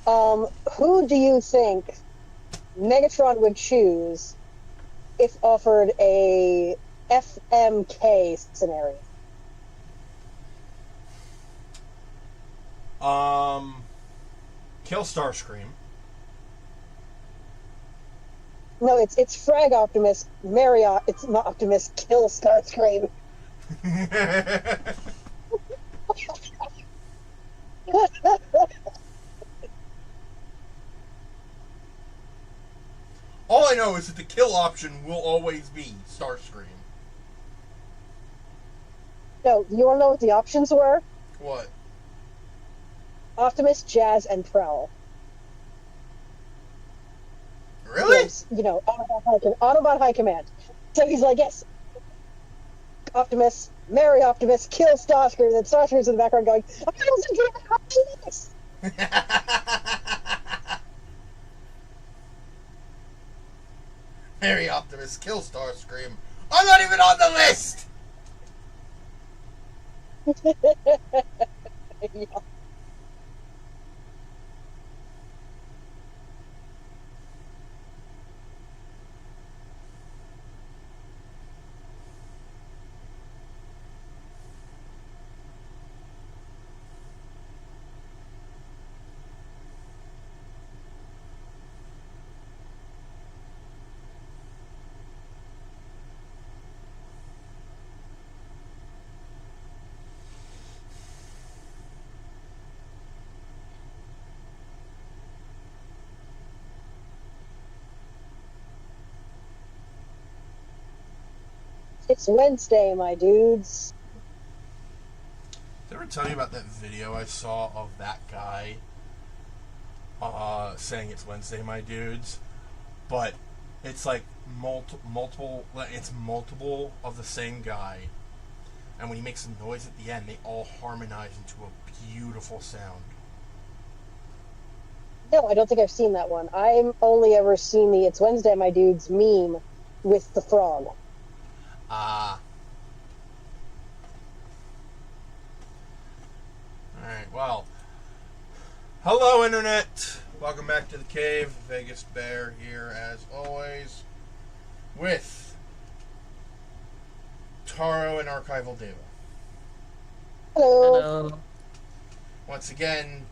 Who do you think Megatron would choose if offered a FMK scenario? Kill Starscream. No, it's Frag Optimus, it's not Optimus, kill Starscream. All I know is that the kill option will always be Starscream. No, you want to know what the options were? What? Optimus, Jazz, and Prowl. Really? Yes, Autobot High Command. So he's like, yes, Optimus, marry Optimus, kill Starscream. Then Starscream's in the background going, Optimus! Harry Optimus, kill Starscream. I'm not even on the list! Yeah. It's Wednesday, my dudes. Did I ever tell you about that video I saw of that guy saying it's Wednesday, my dudes? But it's like multiple of the same guy. And when he makes a noise at the end, they all harmonize into a beautiful sound. No, I don't think I've seen that one. I've only ever seen the It's Wednesday, my dudes meme with the frog. Alright, well. Hello, Internet! Welcome back to the cave. Vegas Bear here, as always, with Taro and Archival Deva. Hello. Hello. Once again,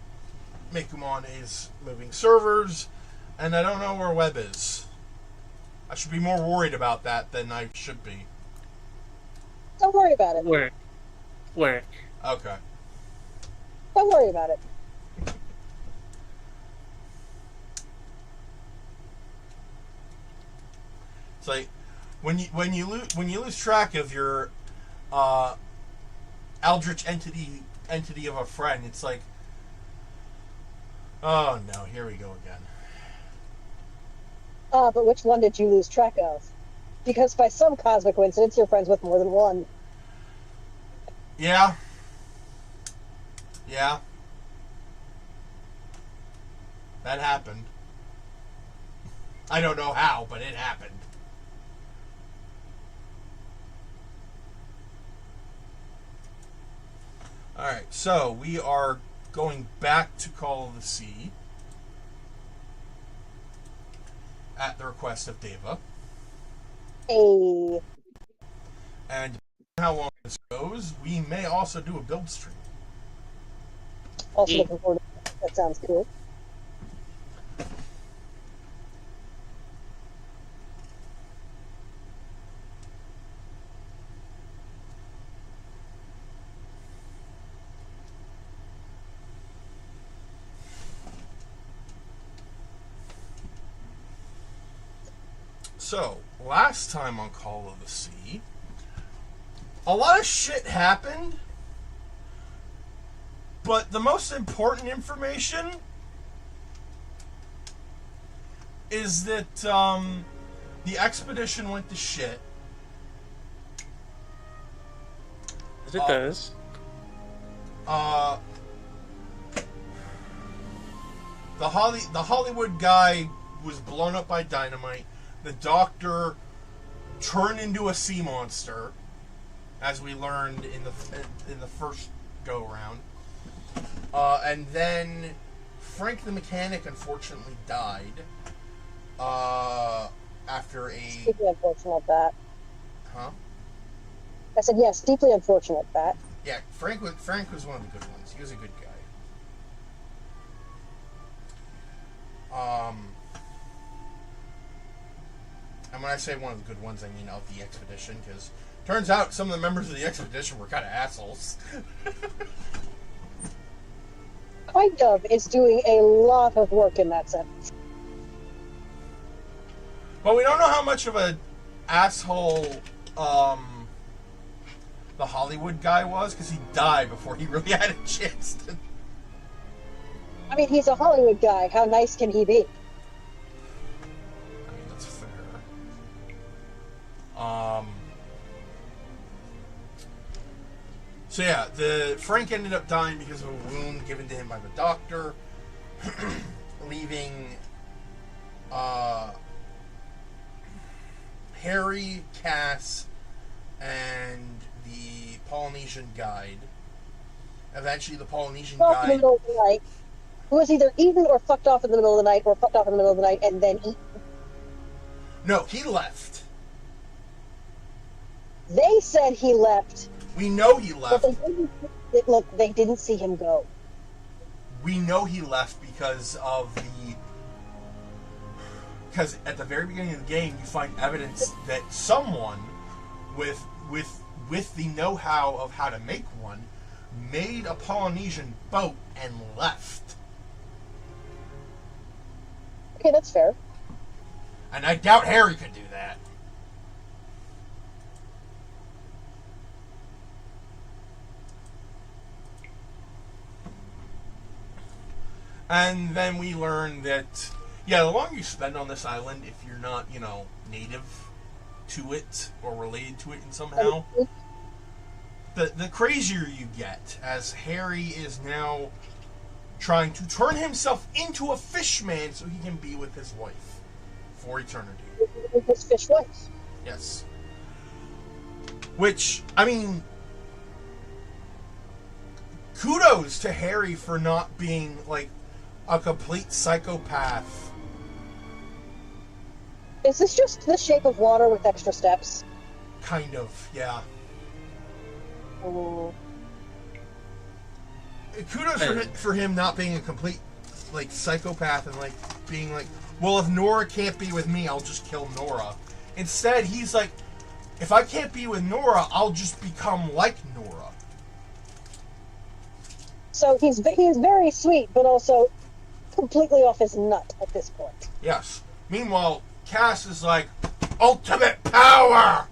Mikumon is moving servers, and I don't know where Web is. I should be more worried about that than I should be. Don't worry about it. Work. Okay. Don't worry about it. It's like when you lose track of your eldritch entity of a friend. It's like, oh no, here we go again. But which one did you lose track of? Because by some cosmic coincidence, you're friends with more than one. Yeah. That happened. I don't know how, but it happened. Alright, so we are going back to Call of the Sea at the request of Deva. Hey. And how long this goes, we may also do a build stream. Also looking forward to that. That sounds cool. So, last time on Call of the Sea, a lot of shit happened, but the most important information is that the expedition went to shit. As it does. The Hollywood guy was blown up by dynamite. The Doctor turned into a sea monster, as we learned in the first go round, and then Frank the mechanic unfortunately died after a... Deeply unfortunate that. Huh? I said, yes, deeply unfortunate that. Yeah, Frank was one of the good ones. He was a good guy. And when I say one of the good ones, I mean of the expedition, because turns out some of the members of the expedition were kind of assholes. Kind of is doing a lot of work in that sense. But we don't know how much of an asshole the Hollywood guy was, because he died before he really had a chance to... I mean, he's a Hollywood guy. How nice can he be? I mean, that's fair. So yeah, Frank ended up dying because of a wound given to him by the doctor, leaving Harry, Cass, and the Polynesian guide. Eventually, the Polynesian In the guide... middle of the night, who was either eaten or fucked off in the middle of the night, or fucked off in the middle of the night and then eaten. No, he left. They said he left. We know he left. But they didn't see him go. We know he left because at the very beginning of the game, you find evidence that someone with the know-how of how to make one made a Polynesian boat and left. Okay, that's fair. And I doubt Harry could do that. And then we learn that, yeah, the longer you spend on this island, if you're not, native to it or related to it in somehow, the crazier you get, as Harry is now trying to turn himself into a fish man so he can be with his wife for eternity. With his fish wife. Yes. Which, I mean, kudos to Harry for not being, like, a complete psychopath. Is this just the shape of water with extra steps? Kind of, yeah. Oh. Kudos for him not being a complete, like, psychopath and, like, being like, well, if Nora can't be with me, I'll just kill Nora. Instead, he's like, if I can't be with Nora, I'll just become like Nora. So he's very sweet, but also completely off his nut at this point. Yes. Meanwhile, Cass is like, ultimate power!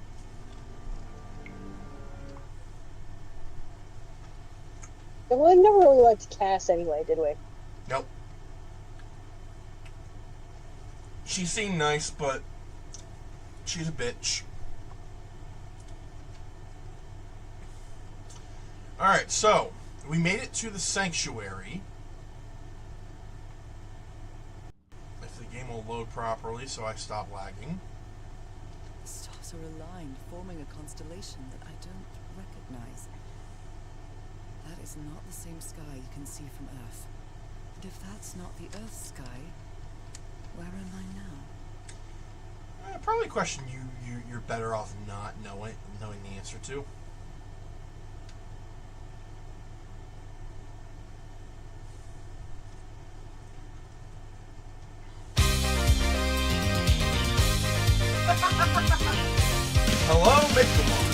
Well, I never really liked Cass anyway, did we? Nope. She seemed nice, but she's a bitch. Alright, so we made it to the sanctuary. If the game will load properly, so I stop lagging. The stars are aligned, forming a constellation that I don't recognize. That is not the same sky you can see from Earth. And if that's not the Earth's sky, where am I now? Probably a question you're better off not knowing the answer to. Hello, Mikumon.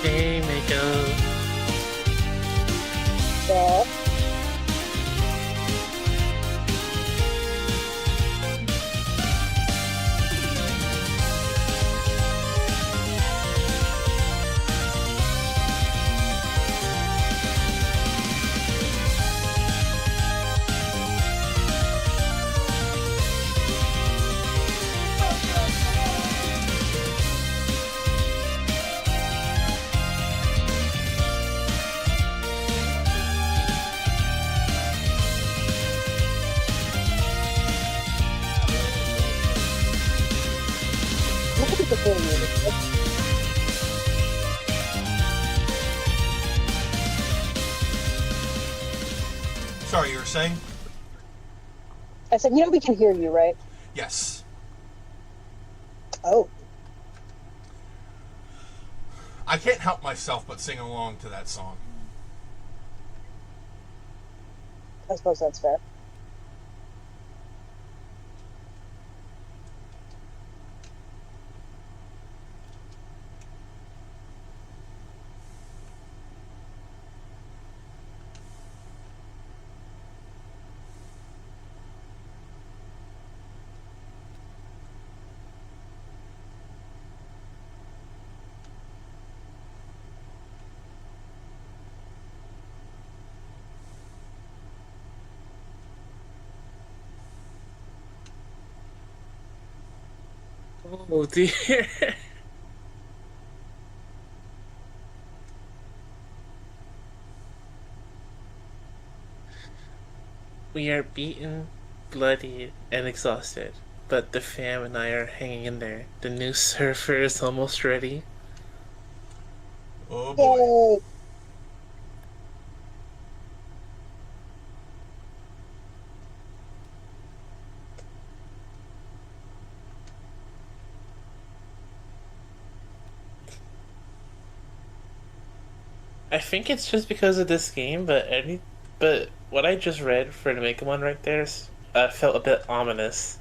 Hey, Mako. Yeah. can hear you. Sorry, you were saying? I said, we can hear you, right? Yes. Oh. I can't help myself but sing along to that song. I suppose that's fair. Oh dear. We are beaten, bloody, and exhausted, but the fam and I are hanging in there. The new surfer is almost ready. Oh boy. Yay! I think it's just because of this game, but what I just read for the Mega one right there felt a bit ominous.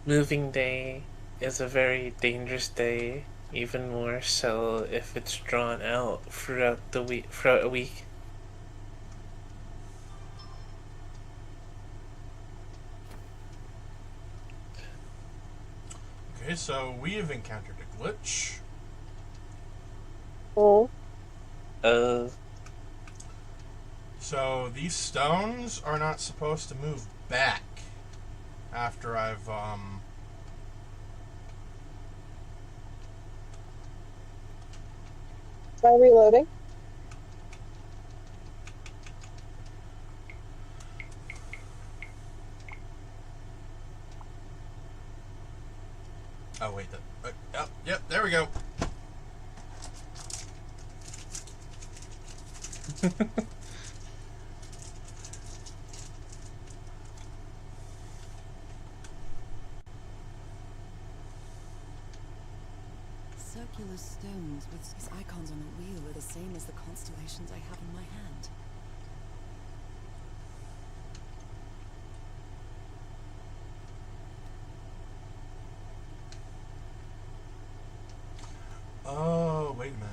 Moving day is a very dangerous day, even more so if it's drawn out throughout a week. Okay, so we have encountered a glitch. Oh. Uh, So these stones are not supposed to move back after I've Try reloading. oh wait, yep, there we go. Circular stones with these icons on a wheel are the same as the constellations I have in my hand. Oh, wait a minute.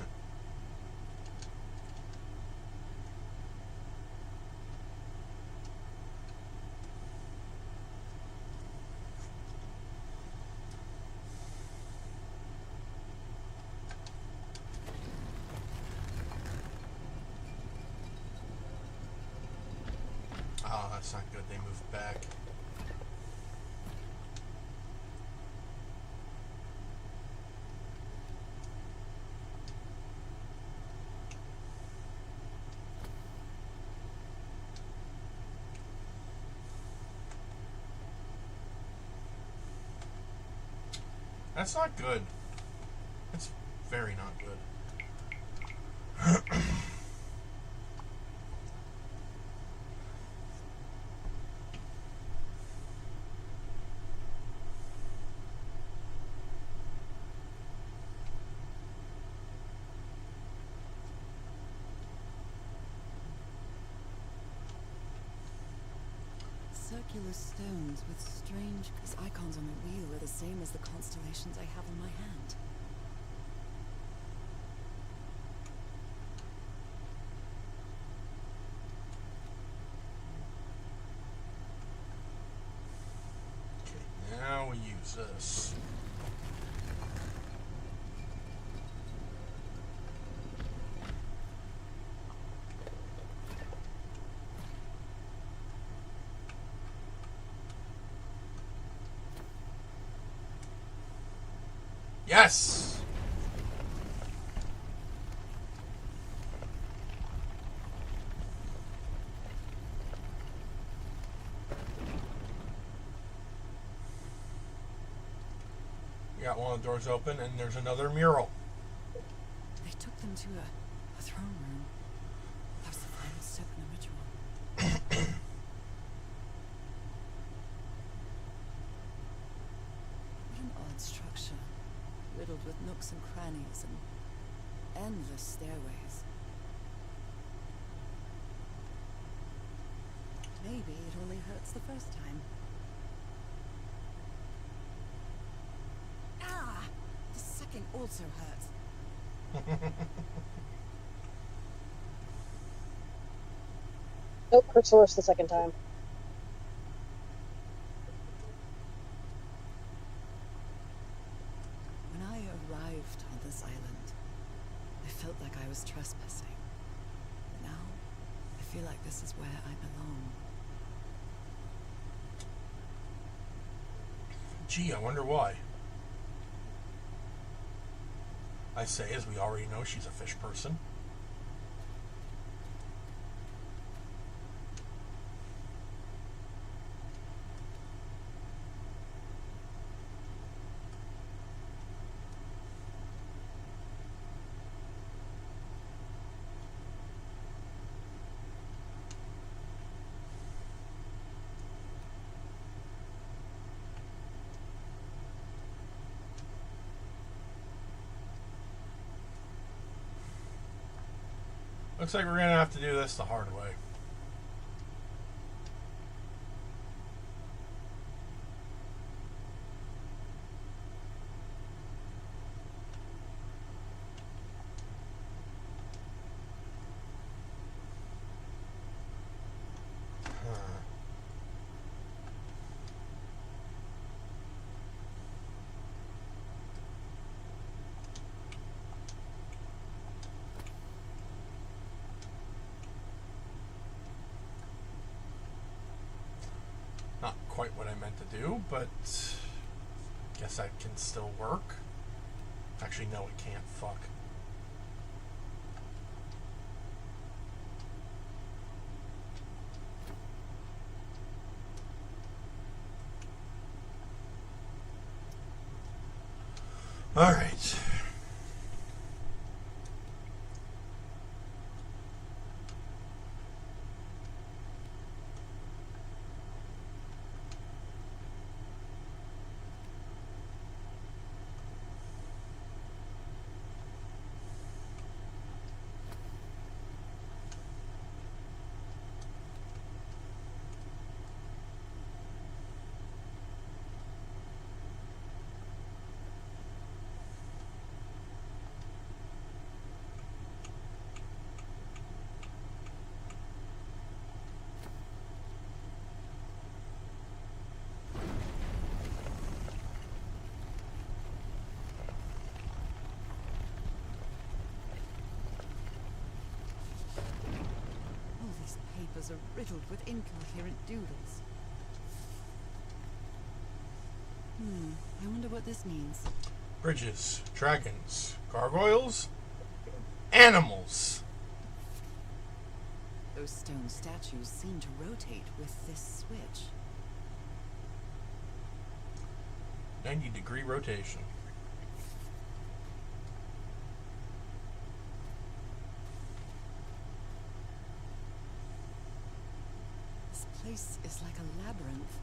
Oh, that's not good. They moved back. That's not good. That's very not good. Circular stones with strange icons on a wheel are the same as the constellations I have in my hand. Okay, now we use this. Yes! You got one of the doors open, and there's another mural. They took them to a throne room. That was the final step in the ritual. What an odd structure, riddled with nooks and crannies and endless stairways. Maybe it only hurts the first time. Ah! The second also hurts. Nope, hurts worse the second time. When I arrived on this island, I felt like I was trespassing. But now, I feel like this is where I belong. Gee, I wonder why. I say, as we already know, she's a fish person. Looks like we're going to have to do this the hard way. Not quite what I meant to do, but guess that can still work. Actually, no, it can't. Fuck. All right. All these papers are riddled with incoherent doodles. I wonder what this means. Bridges, dragons, gargoyles, animals. Those stone statues seem to rotate with this switch. 90-degree rotation. This place is like a labyrinth.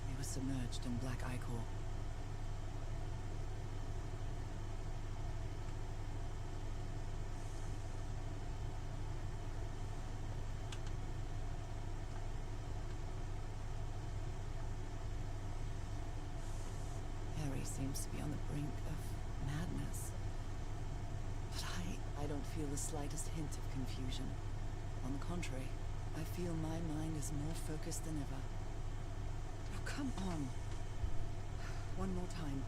We were submerged in black ichor. Harry seems to be on the brink of madness. But I don't feel the slightest hint of confusion. On the contrary, I feel my mind is more focused than ever. Oh, come on. One more time.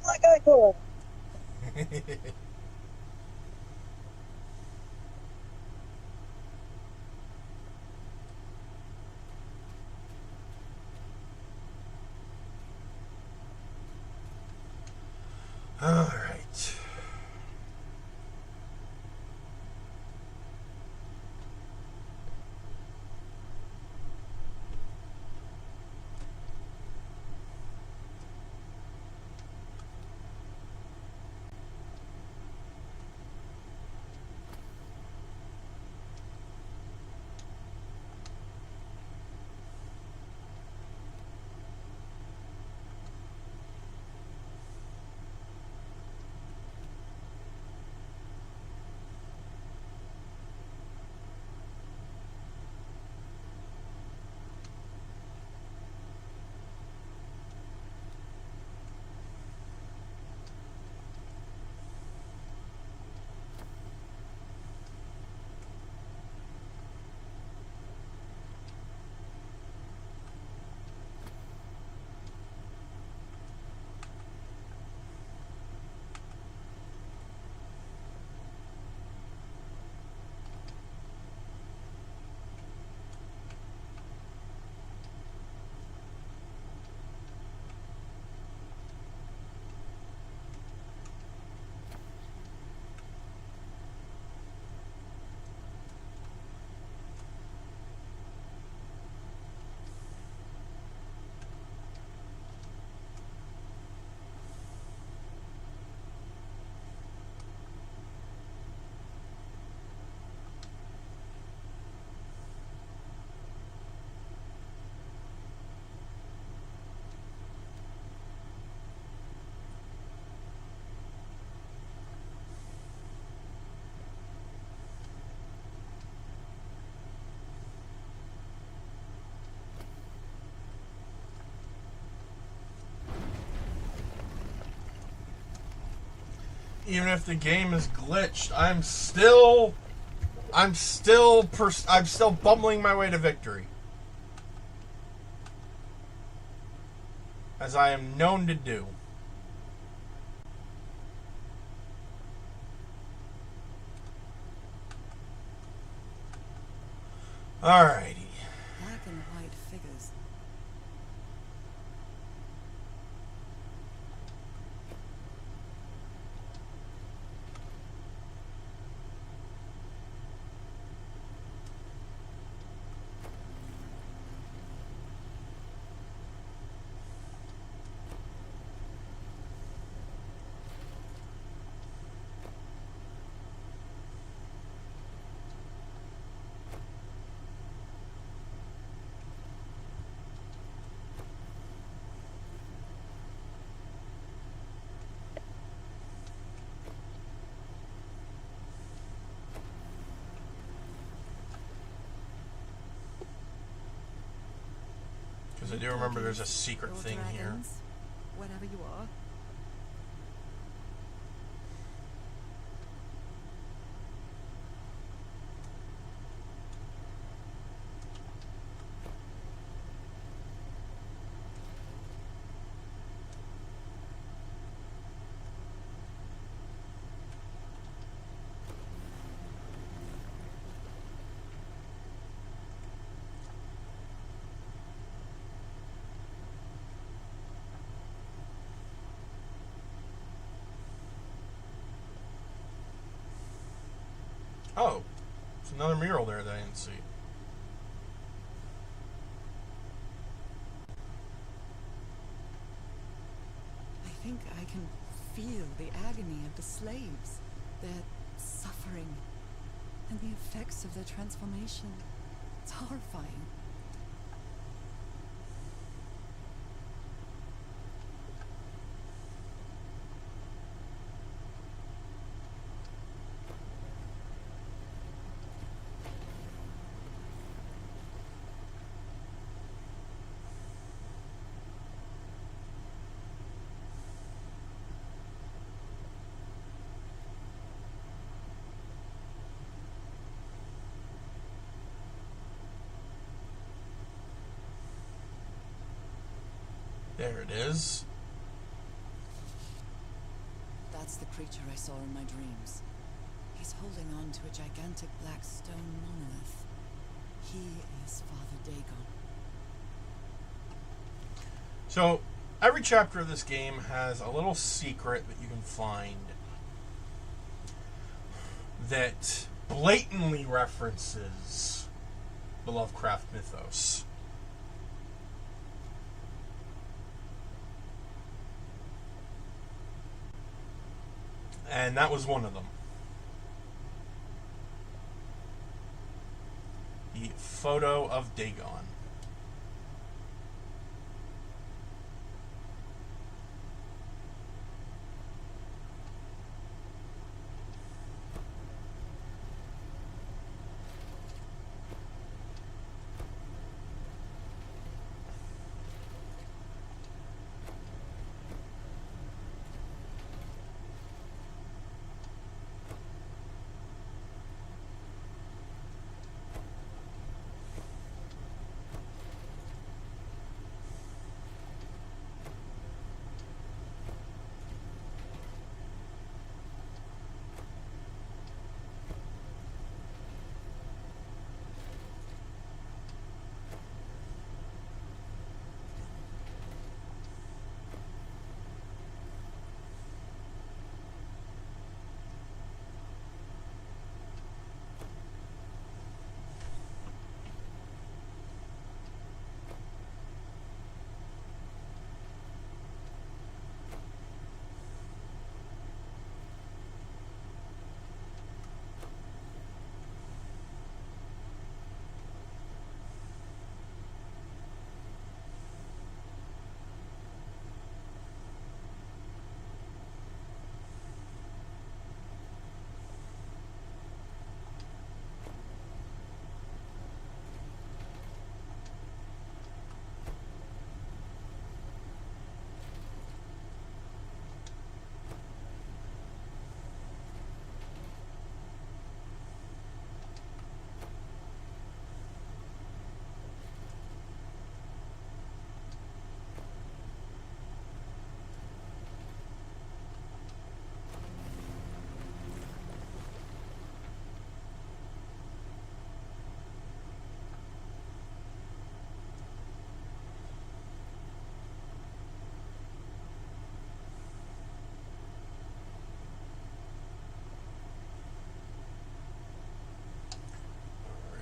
Black Eye Cora. All right. Even if the game is glitched, I'm still bumbling my way to victory, as I am known to do. Alrighty. Black and white figures. Because I do remember there's a secret Or thing here. dragons, whatever you are. Oh, there's another mural there that I didn't see. I think I can feel the agony of the slaves, their suffering, and the effects of their transformation. It's horrifying. There it is. That's the creature I saw in my dreams. He's holding on to a gigantic black stone monolith. He is Father Dagon. So, every chapter of this game has a little secret that you can find that blatantly references the Lovecraft mythos. And that was one of them. The photo of Dagon.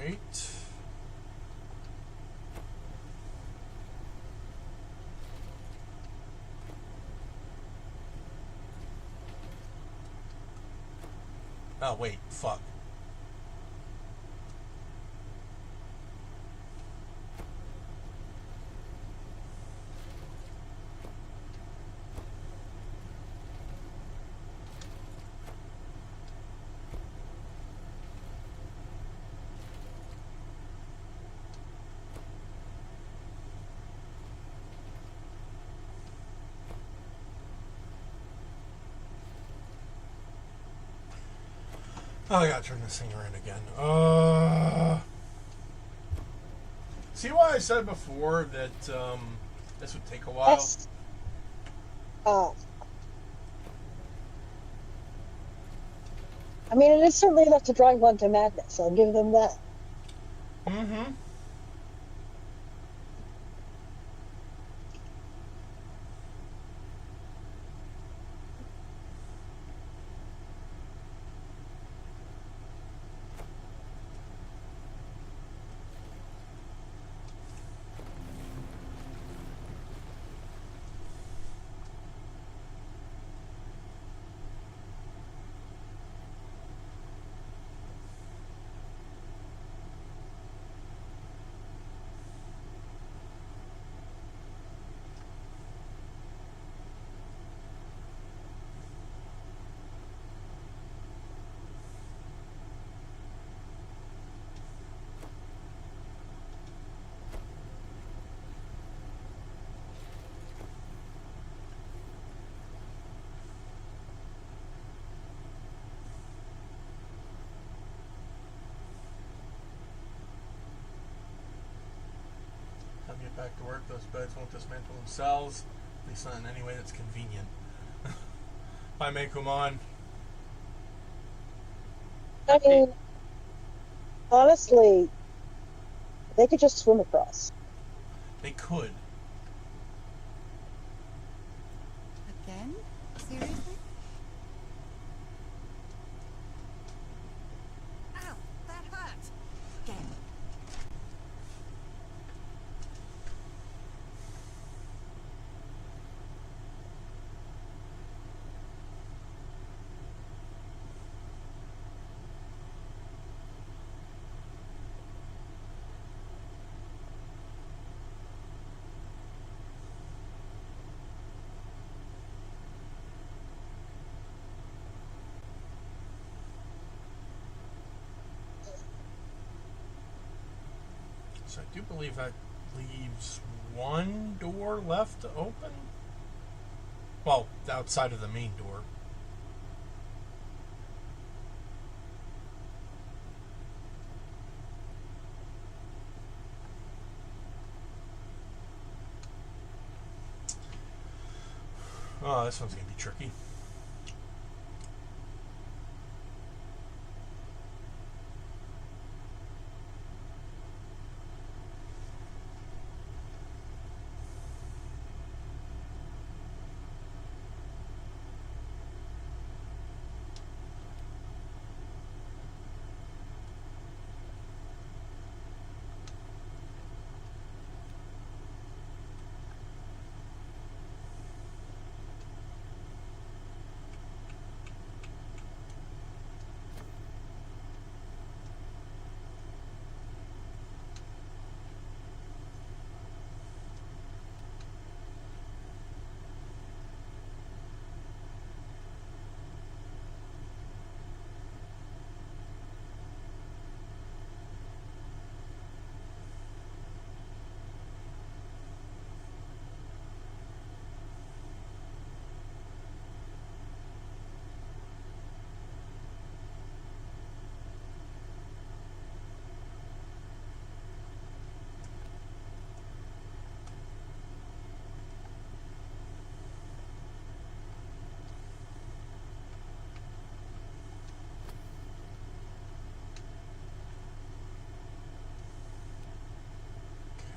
Right. Oh, wait, fuck. Oh, I gotta turn this thing around again. See why I said before that this would take a while? Yes. Uh, I mean, it is certainly enough to drive one to madness. I'll give them that. Mm-hmm. Time to get back to work. Those beds won't dismantle themselves, at least not in any way that's convenient. Hi, Mekumon. I mean, honestly, they could just swim across. They could. Again? Seriously? Ow! That hurt! Again. So I do believe that leaves one door left to open. Well, outside of the main door. Oh, this one's going to be tricky.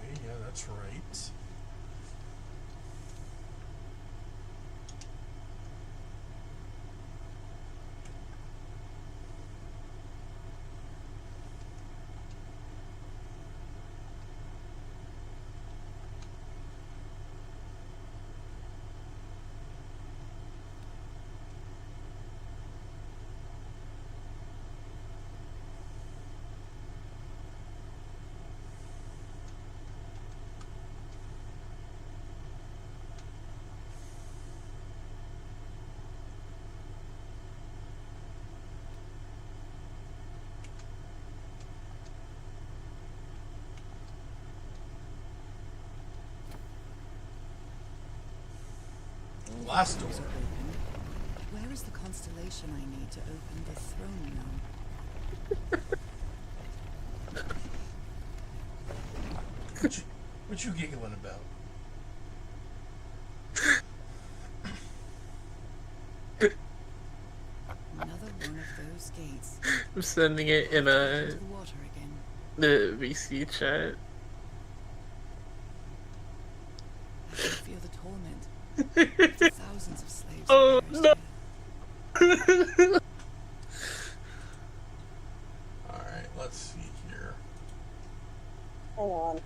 Okay, yeah, that's right. Last door. Doors are open. Where is the constellation I need to open the throne room? What you giggling about? Another one of those gates. I'm sending it in Into the water again. the VC chat. I can feel the torment. Thousands of slaves. Oh, have perished no. here. Alright, let's see here. Hang on.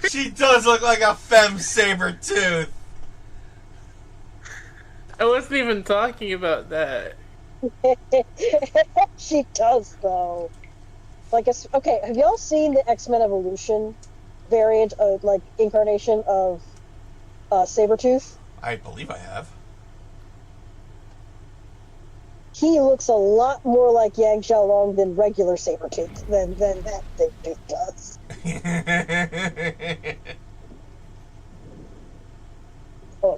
she does look like a femme saber tooth. I wasn't even talking about that. She does, though. Like, okay, have y'all seen the X-Men Evolution variant, like, incarnation of Sabretooth? I believe I have. He looks a lot more like Yang Xiaolong than regular Sabretooth, than that Sabretooth does. Oh,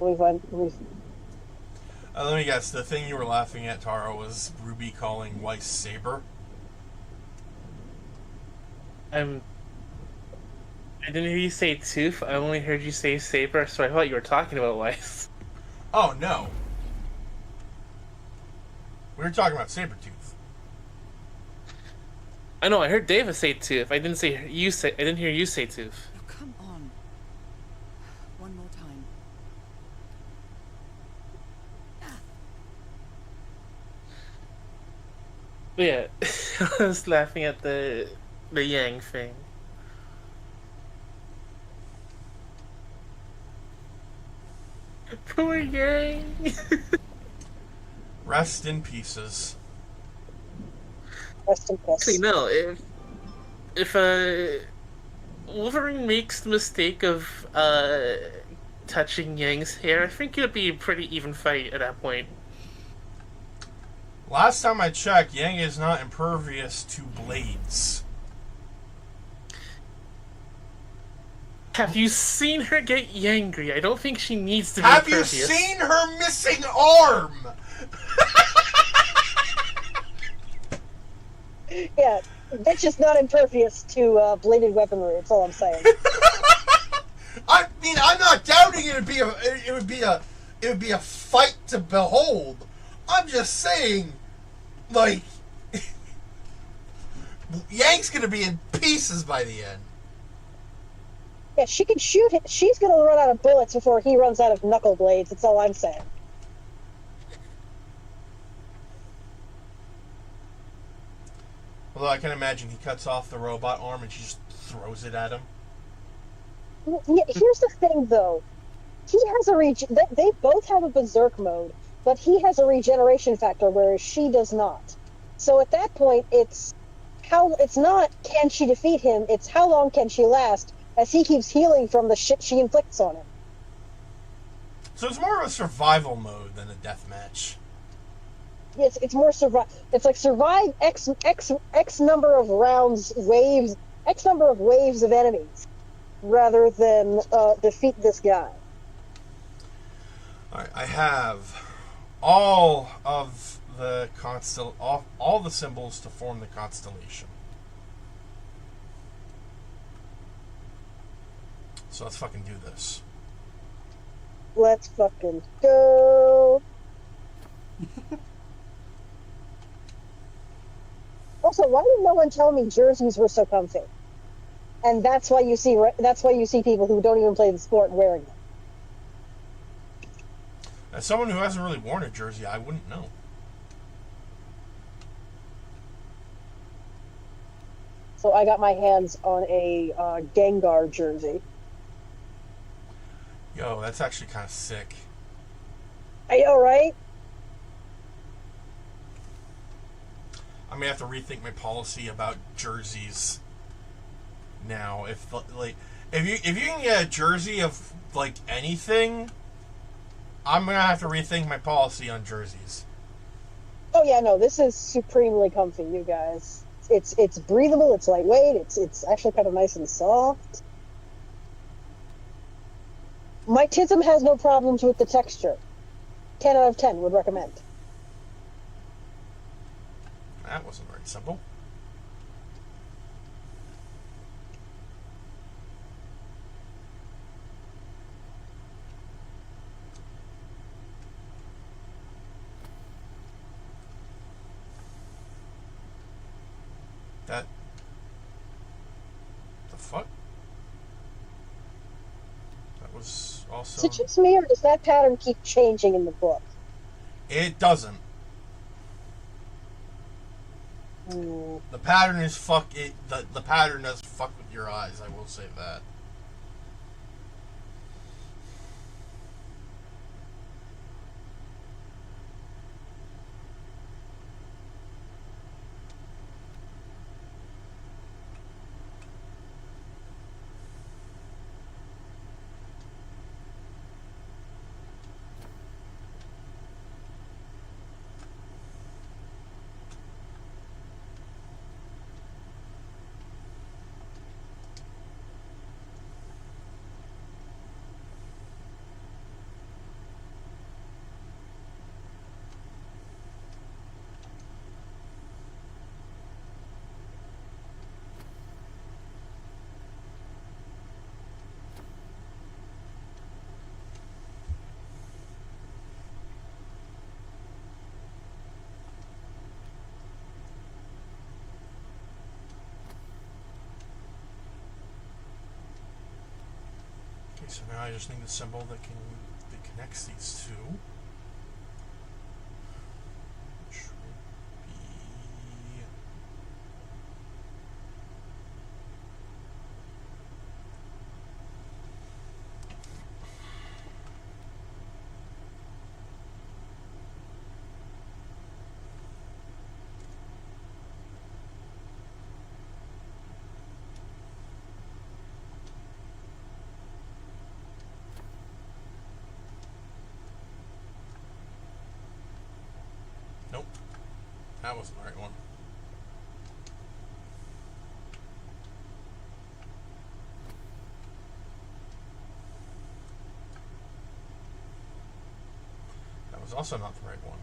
Let me guess. The thing you were laughing at, Tara, was Ruby calling Weiss Saber. I didn't hear you say tooth. I only heard you say saber, so I thought you were talking about Weiss. Oh no, we were talking about Sabretooth. I know. I heard David say tooth. I didn't say you say. I didn't hear you say tooth. Oh, come on. One more time. But yeah, I was laughing at the Yang thing. Poor Yang. Rest in pieces. Rest in Actually, peace. no. If Wolverine makes the mistake of touching Yang's hair, I think it would be a pretty even fight at that point. Last time I checked, Yang is not impervious to blades. Have you seen her get yangry? I don't think she needs to be Have you impervious. seen her missing arm? Yeah, bitch is not impervious to bladed weaponry. That's all I'm saying. I mean, I'm not doubting it would be a fight to behold. I'm just saying, like, Yang's gonna be in pieces by the end. Yeah, she can shoot him. She's gonna run out of bullets before he runs out of knuckle blades. That's all I'm saying. Although I can imagine he cuts off the robot arm and she just throws it at him. Yeah, here's the thing, though. He has they both have a berserk mode, but he has a regeneration factor, whereas she does not. So at that point, it's not can she defeat him, it's how long can she last, as he keeps healing from the shit she inflicts on him. So it's more of a survival mode than a death match. It's more survive. It's like survive x number of rounds, waves, x number of waves of enemies, rather than defeat this guy. All right, I have all of the all the symbols to form the constellation. So let's fucking do this. Let's fucking go. Also, why did no one tell me jerseys were so comfy? And that's why you see people who don't even play the sport wearing them. As someone who hasn't really worn a jersey, I wouldn't know. So I got my hands on a Gengar jersey. Yo, that's actually kind of sick. I know, right? I may have to rethink my policy about jerseys now. If you can get a jersey of like anything, I'm gonna have to rethink my policy on jerseys. Oh yeah, no, this is supremely comfy, you guys. It's breathable, it's lightweight, it's actually kind of nice and soft. My Tism has no problems with the texture. 10 out of 10 would recommend. That wasn't very simple. That... the fuck? That was also... Is it just me, or does that pattern keep changing in the book? It doesn't. The pattern is the pattern does fuck with your eyes, I will say that. So now I just need the symbol that connects these two. Which would be... Nope. That wasn't the right one. That was also not the right one.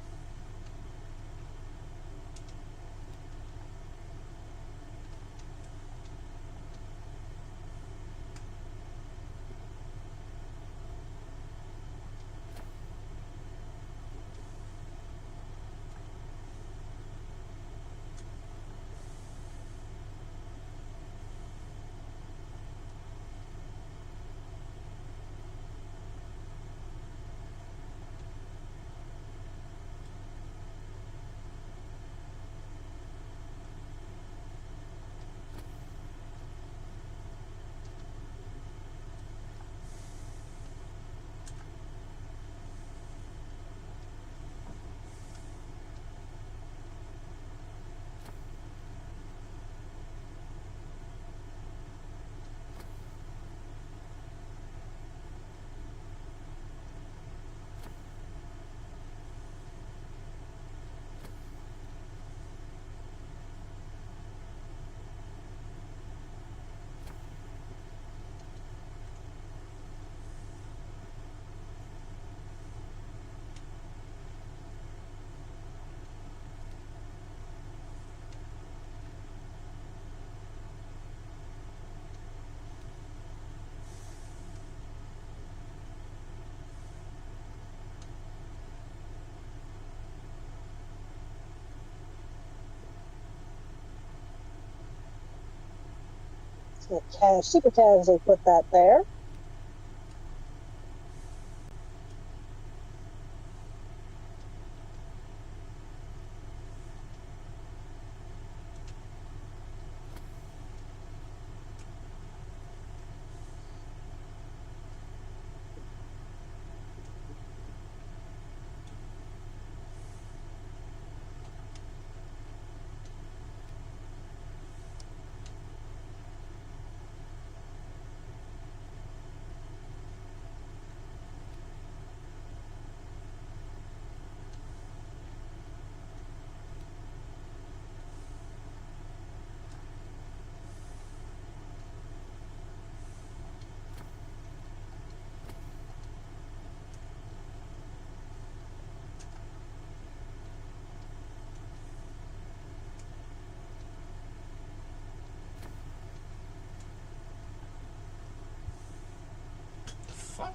Super casually put that there. The fuck?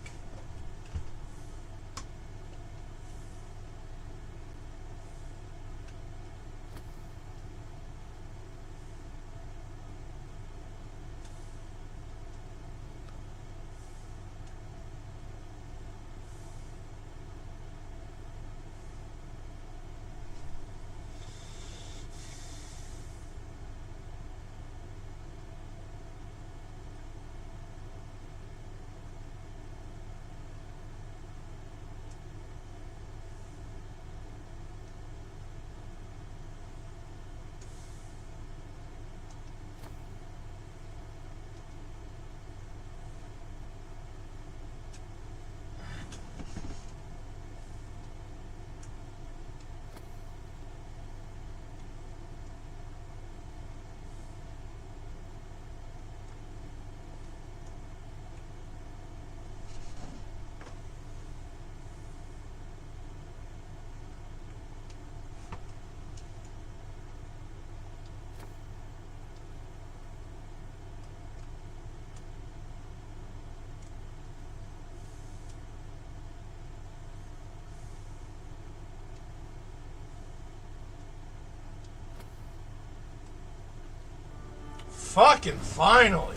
Fucking finally!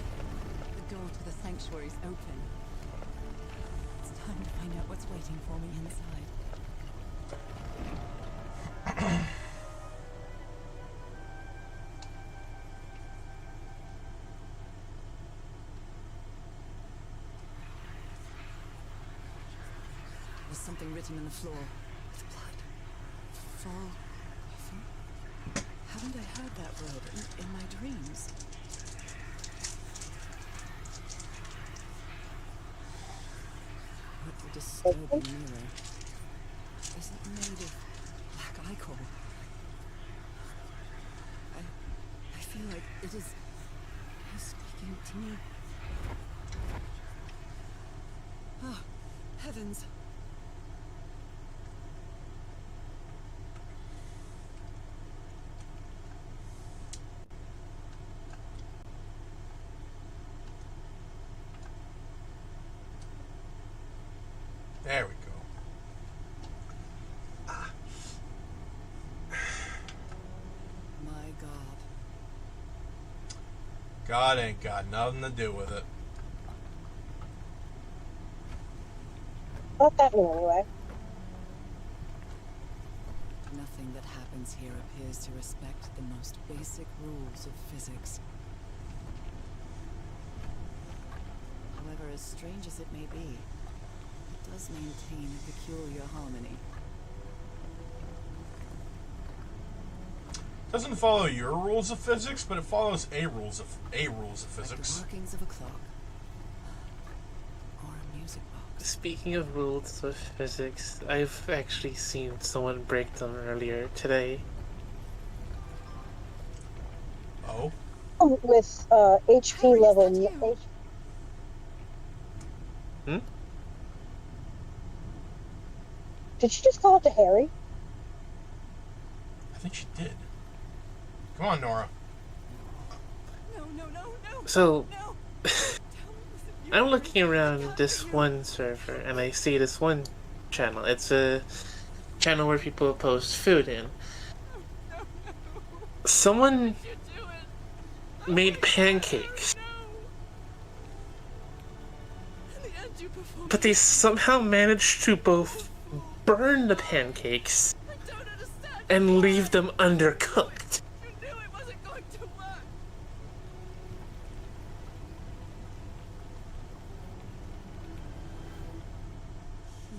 The door to the sanctuary is open. what's waiting for me inside. There's something written in the floor with blood. Fall. Haven't I heard that word in my dreams? What a disturbing mirror. Is it made of black ichor? I feel like it is speaking to me. Oh, heavens. There we go. My God. God ain't got nothing to do with it. Not that one anyway. Nothing that happens here appears to respect the most basic rules of physics. However, as strange as it may be, it does maintain a peculiar harmony. Doesn't follow your rules of physics, but it follows a rules of Like physics. the workings of a clock. Or a music box. Speaking of rules of physics, I've actually seen someone break them earlier today. Oh, With HP Harry, is level. that you? Hmm? Did you just call it to Harry? I think she did. Come on, Nora. No. So, No. I'm looking around this one server and I see this one channel. It's a channel where people post food in. Someone made pancakes, but they somehow managed to both burn the pancakes and leave them undercooked. You knew it wasn't going to work.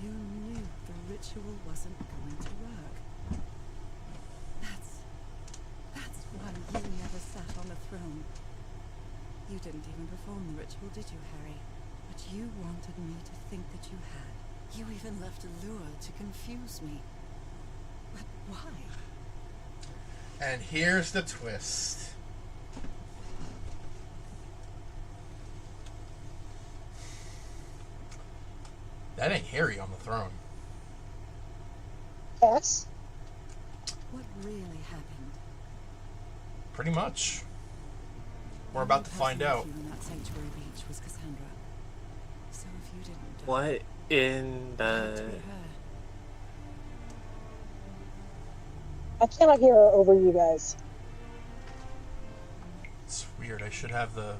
You knew the ritual wasn't going to work. That's why you never sat on the throne. You didn't even perform the ritual, did you, Harry? But you wanted me to think that you had. You even left a lure to confuse me. But why? And here's the twist. That ain't Harry on the throne. Yes. What really happened? Pretty much. We're about to find out. The only person with you in that sanctuary beach was Cassandra. So if you didn't die, What in it had the... to be her. I cannot hear her over you guys. It's weird. I should have the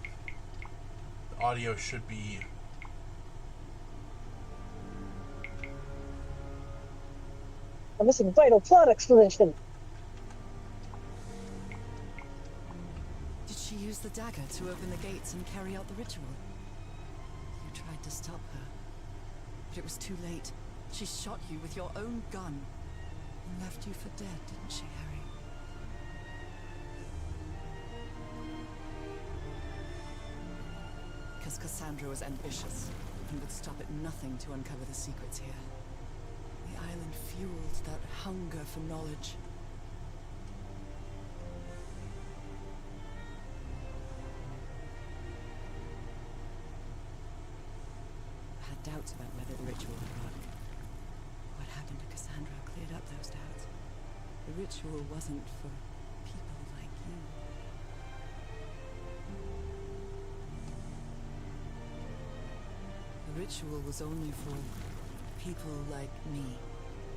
audio should be. I'm missing vital plot explanation. Did she use the dagger to open the gates and carry out the ritual? You tried to stop her, but it was too late. She shot you with your own gun and left you for dead, didn't she, Harry? Because Cassandra was ambitious and would stop at nothing to uncover the secrets here. The island fueled that hunger for knowledge. I had doubts about whether the ritual would work. What happened to Cassandra cleared up those doubts. The ritual wasn't for people like you. The ritual was only for people like me.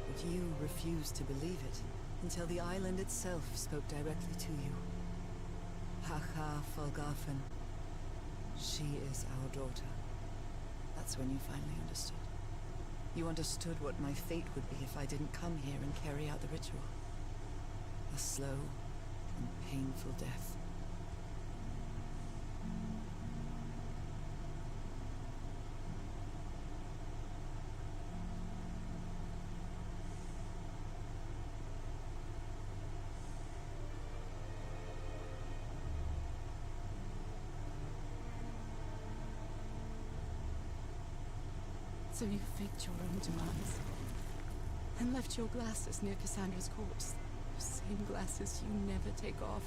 But you refused to believe it until the island itself spoke directly to you. Haha, Falgafen. She is our daughter. That's when you finally understood. You understood what my fate would be if I didn't come here and carry out the ritual. A slow and painful death. So you faked your own demise, and left your glasses near Cassandra's corpse. The same glasses you never take off.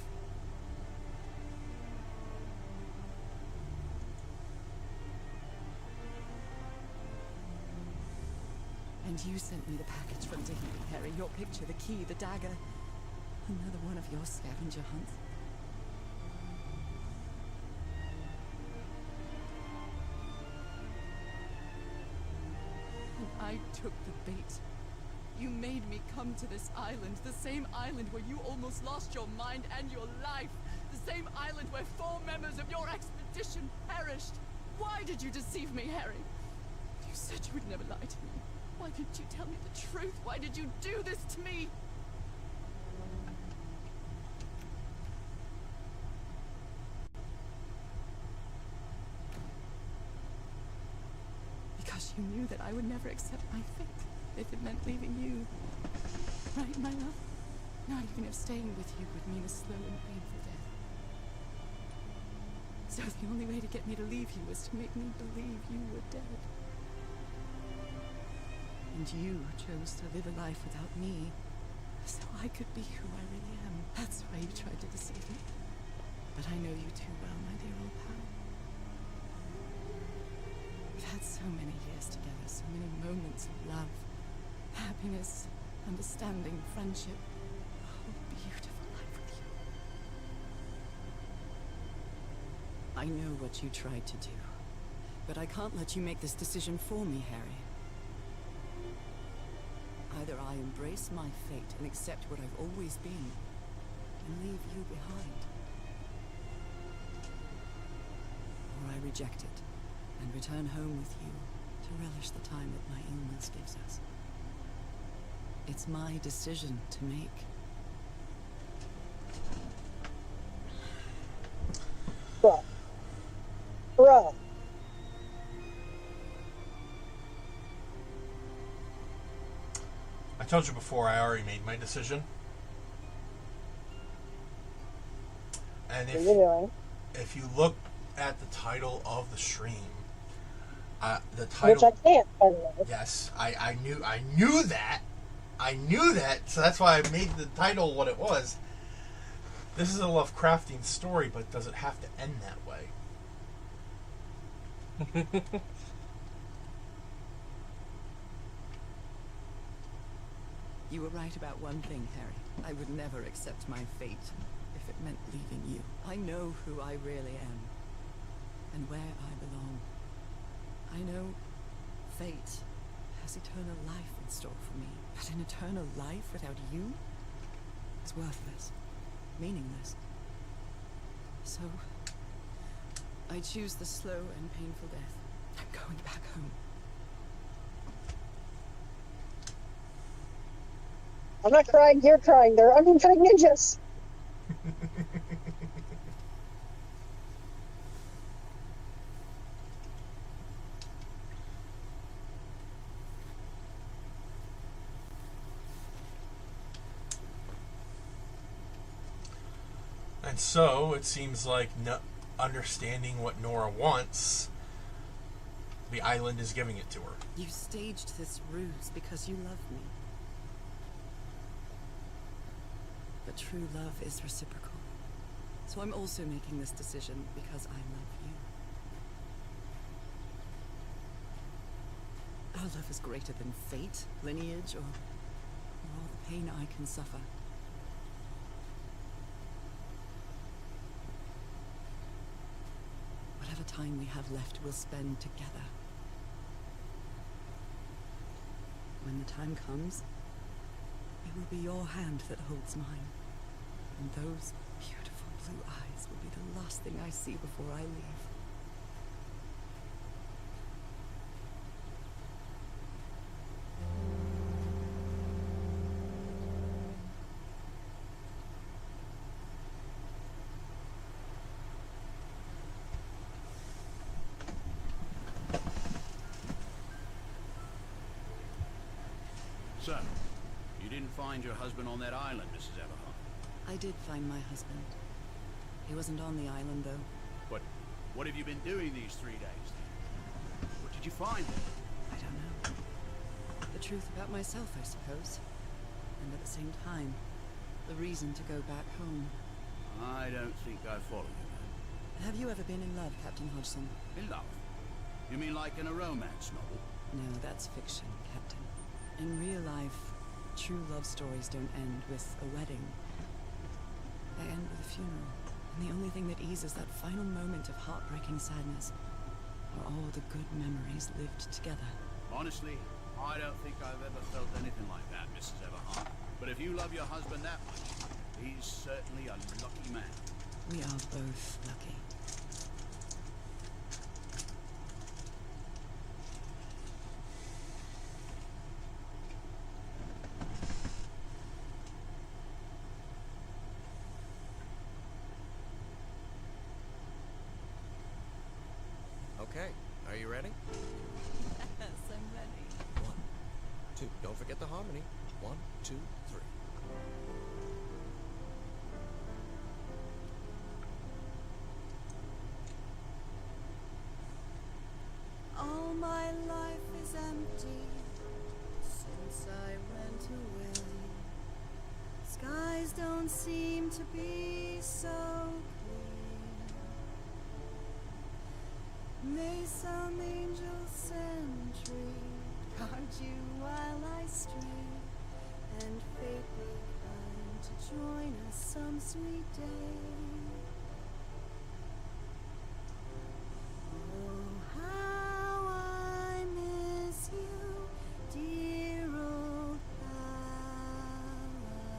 And you sent me the package from Tahiti, Harry. Your picture, the key, the dagger. Another one of your scavenger hunts. I took the bait. You made me come to this island, the same island where you almost lost your mind and your life, the same island where 4 members of your expedition perished. Why did you deceive me, Harry? You said you would never lie to me. Why didn't you tell me the truth? Why did you do this to me? Because you knew that I would never accept my fate if it meant leaving you. Right, my love? Not even if staying with you would mean a slow and painful death. So the only way to get me to leave you was to make me believe you were dead. And you chose to live a life without me, so I could be who I really am. That's why you tried to deceive me. But I know you too well, my dear old pal. We've had so many years together, so many moments of love, happiness, understanding, friendship. A whole beautiful life with you. I know what you tried to do, but I can't let you make this decision for me, Harry. Either I embrace my fate and accept what I've always been, and leave you behind. Or I reject it, and return home with you to relish the time that my illness gives us. It's my decision to make. Bruh. I told you before, I already made my decision. And What are you doing? if you look at the title of the stream, the Which I title. can't, by the way. Yes, I knew that. I knew that, so that's why I made the title what it was. This is a Lovecraftian story, but does it have to end that way? You were right about one thing, Harry. I would never accept my fate if it meant leaving you. I know who I really am, and where I belong. I know fate has eternal life in store for me, but an eternal life without you is worthless, meaningless. So, I choose the slow and painful death. I'm going back home. I'm not crying, you're crying. They're unemployed ninjas. And so, it seems like understanding what Nora wants, the island is giving it to her. You staged this ruse because you love me. But true love is reciprocal. So I'm also making this decision because I love you. Our love is greater than fate, lineage, or all the pain I can suffer. Whatever time we have left, we'll spend together. When the time comes, it will be your hand that holds mine. And those beautiful blue eyes will be the last thing I see before I leave. So, you didn't find your husband on that island, Mrs. Everhart? I did find my husband. He wasn't on the island, though. What have you been doing these 3 days? What did you find? I don't know. The truth about myself, I suppose. And at the same time, the reason to go back home. I don't think I follow you, Have you ever been in love, Captain Hodgson? man. In love? You mean like in a romance novel? No, that's fiction, Captain. In real life, true love stories don't end with a wedding. They end with a funeral. And the only thing that eases that final moment of heartbreaking sadness are all the good memories lived together. Honestly, I don't think I've ever felt anything like that, Mrs. Everhart. But if you love your husband that much, he's certainly a lucky man. We are both lucky. Okay, are you ready? Yes, I'm ready. 1, 2. Don't forget the harmony. 1, 2, 3. All my life is empty since I went away. Skies don't seem to be so clear. May some angel sentry guard you while I stray, and fate be kind to join us some sweet day. Oh, how I miss you, dear old pal of mine.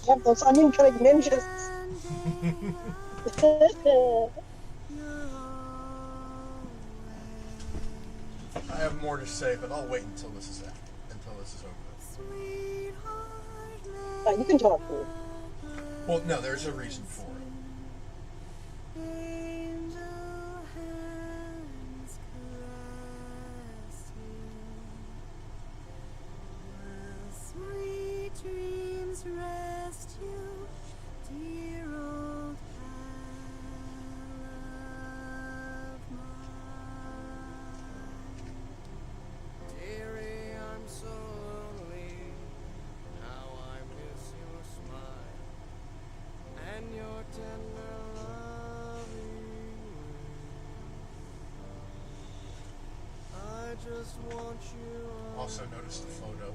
Yeah, those onion cutting ninjas. I have more to say, but I'll wait until this is over. You can talk. Food. Well, no, there's a reason for it. Angel hands caress you, while sweet dreams rest you, dear old pal of mine. Dearie, I'm so lonely. How I miss your smile and your tender loving ways. I just want you. Also notice the photo.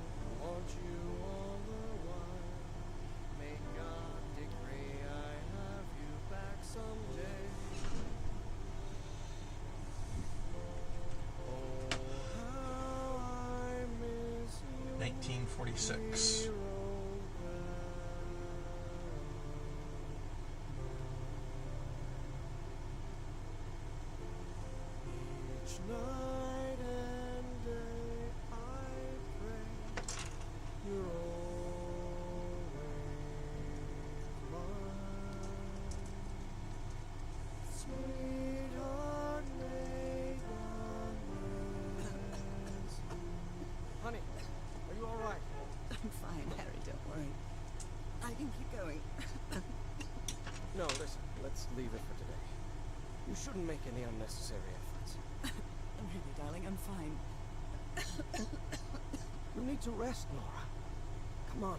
Want you all the while. May God decree I have you back someday. Oh, how I miss you. 1946. Dear old pal. Each night and day I pray you're always mine. Sweetheart, may God bless you. Honey, are you all right? I'm fine, Harry, don't worry. I can keep going. No, listen, let's leave it for today. You shouldn't make any unnecessary efforts. Really, darling, I'm fine. You need to rest, Nora. Come on,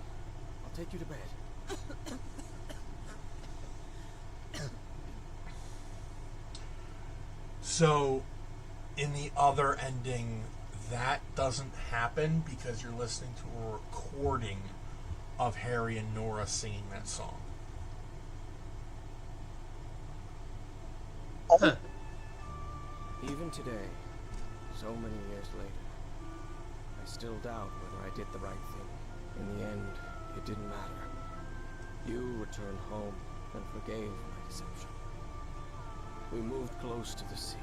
I'll take you to bed. So, in the other ending, that doesn't happen because you're listening to a recording of Harry and Nora singing that song. Huh. Even today, so many years later, I still doubt whether I did the right thing. In the end, it didn't matter. You returned home and forgave my deception. We moved close to the sea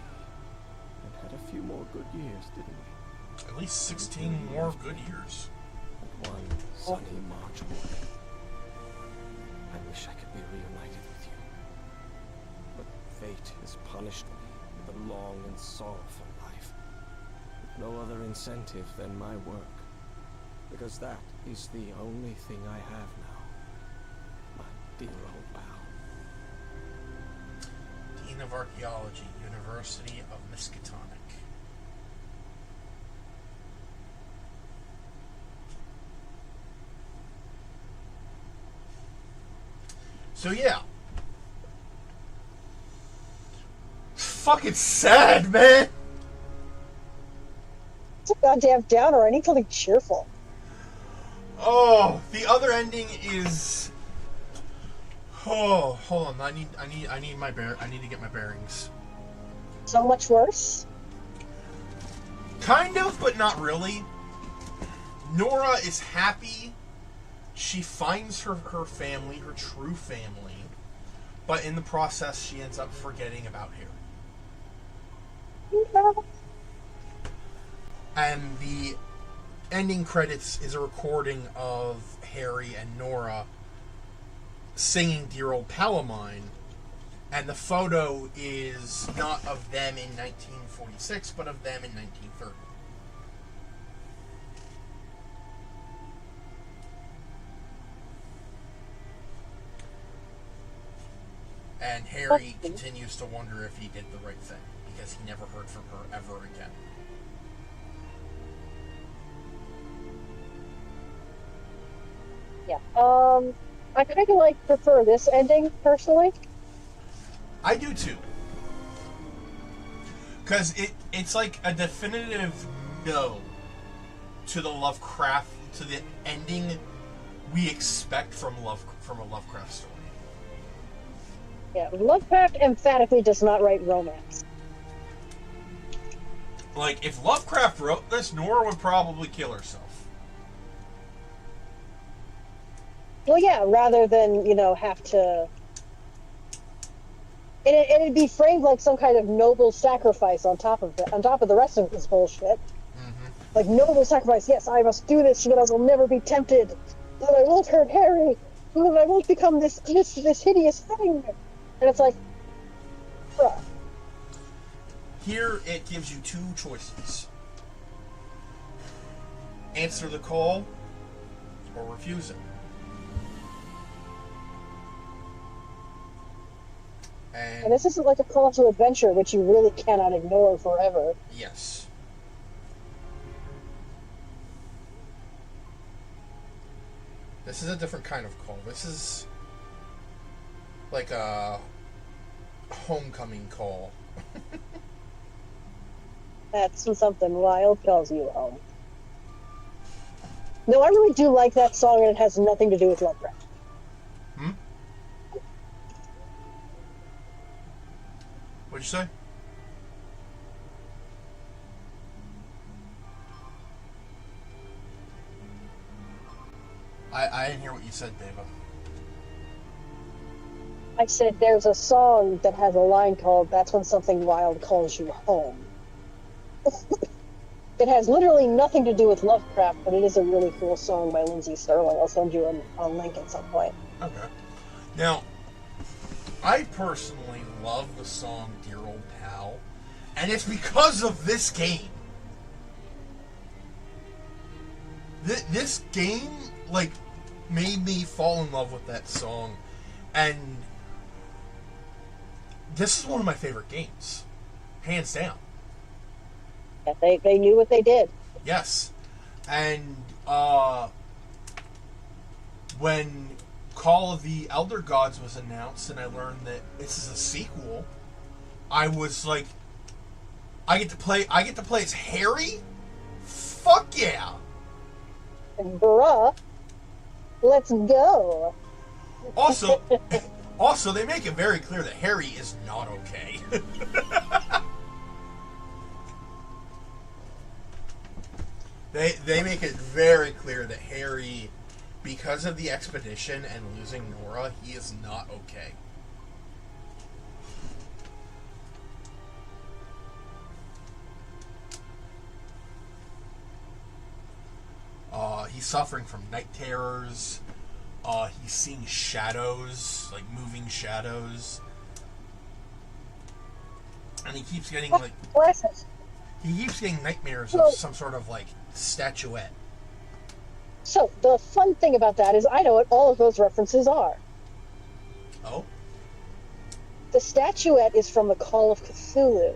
and had a few more good years, didn't we? At least 16 more good years. And one sunny March morning, I wish I could be reunited with you. But fate has punished me with a long and sorrowful life, with no other incentive than my work, because that is the only thing I have now, my dear old pal. Dean of Archaeology, University of Miskatonic. So yeah. Fucking sad, man. It's a goddamn downer. I need something cheerful. Oh, the other ending is. Oh, hold on. I need to get my bearings. So much worse. Kind of, but not really. Nora is happy. She finds her family, her true family, but in the process, she ends up forgetting about Harry. And the ending credits is a recording of Harry and Nora singing Dear Old Pal of Mine, and the photo is not of them in 1946, but of them in 1930. And Harry continues to wonder if he did the right thing, because he never heard from her ever again. Yeah. I kind of prefer this ending personally. I do too, because it's like a definitive no to the Lovecraft, to the ending we expect from a Lovecraft story. Yeah, Lovecraft emphatically does not write romance. Like, if Lovecraft wrote this, Nora would probably kill herself. Well, yeah, rather than, have to... It'd be framed like some kind of noble sacrifice on top of the rest of this bullshit. Mm-hmm. Like, noble sacrifice, yes, I must do this so that I will never be tempted, so that I won't hurt Harry, so that I won't become this hideous thing. And it's like, bruh. Here, it gives you two choices. Answer the call, or refuse it. And this isn't like a call to adventure, which you really cannot ignore forever. Yes. This is a different kind of call. This is like a homecoming call. That's when something wild calls you home. No, I really do like that song, and it has nothing to do with Lovecraft. What'd you say? I didn't hear what you said, Deva. I said there's a song that has a line called "That's When Something Wild Calls You Home." It has literally nothing to do with Lovecraft, but it is a really cool song by Lindsey Sterling. I'll send you a link at some point. Okay. Now, I personally love the song Dear Old Pal, and it's because of this game. This game, made me fall in love with that song, and this is one of my favorite games. Hands down. Yeah, they knew what they did. Yes. And, when Call of the Elder Gods was announced and I learned that this is a sequel, I was like, I get to play as Harry? Fuck yeah! Bruh, let's go. Also, they make it very clear that Harry is not okay. They make it very clear that Harry, because of the expedition and losing Nora, he is not okay. He's suffering from night terrors. He's seeing shadows, like moving shadows. and he keeps getting like Glasses. he keeps getting nightmares Well- of some sort of like statuette. So the fun thing about that is I know what all of those references are. Oh, The statuette is from the Call of Cthulhu.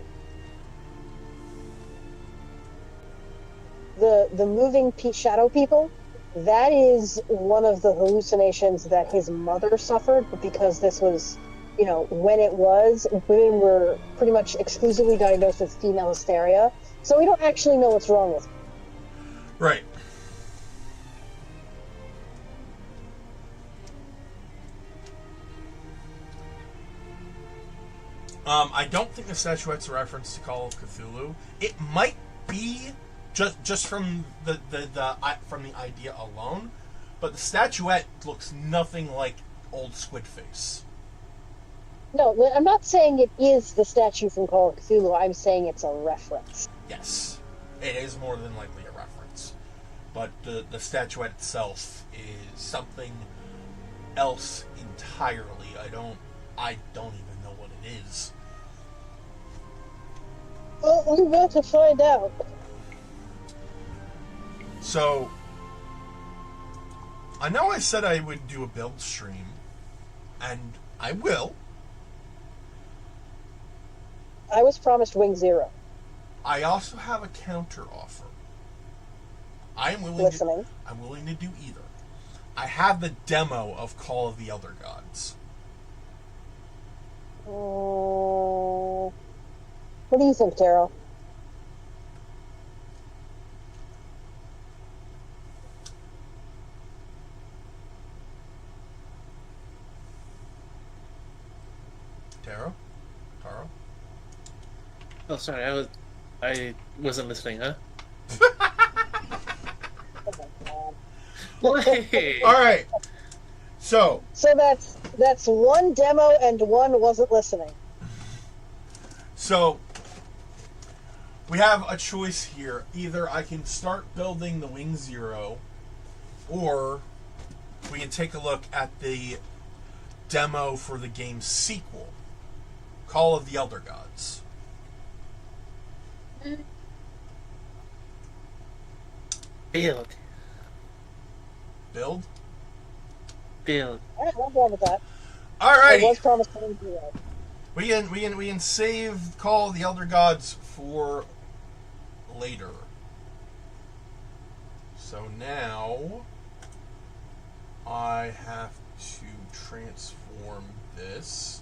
The moving shadow people, that is one of the hallucinations that his mother suffered, but because this was, when it was, women were pretty much exclusively diagnosed with female hysteria, so we don't actually know what's wrong with him. right. I don't think the statuette's a reference to Call of Cthulhu. It might be just from the from the idea alone, but the statuette looks nothing like old Squid Face. No, I'm not saying it is the statue from Call of Cthulhu, I'm saying it's a reference. Yes, it is more than likely a reference, but the statuette itself is something else entirely. I don't even know what it is. Well, we're about to find out. So, I know I said I would do a build stream, and I will. I was promised Wing Zero. I also have a counter offer. I'm willing to do either. I have the demo of Call of the Elder Gods. What do you think, Taro? Taro? Oh, sorry, I wasn't listening, huh? Wait. All right. So that's one demo and one wasn't listening. So we have a choice here. Either I can start building the Wing Zero, or we can take a look at the demo for the game's sequel, Call of the Elder Gods. Build. Build? Build. Alright, I'm done with that. Alrighty. I was promised Wing Zero. We can save Call of the Elder Gods for later. So now I have to transform this.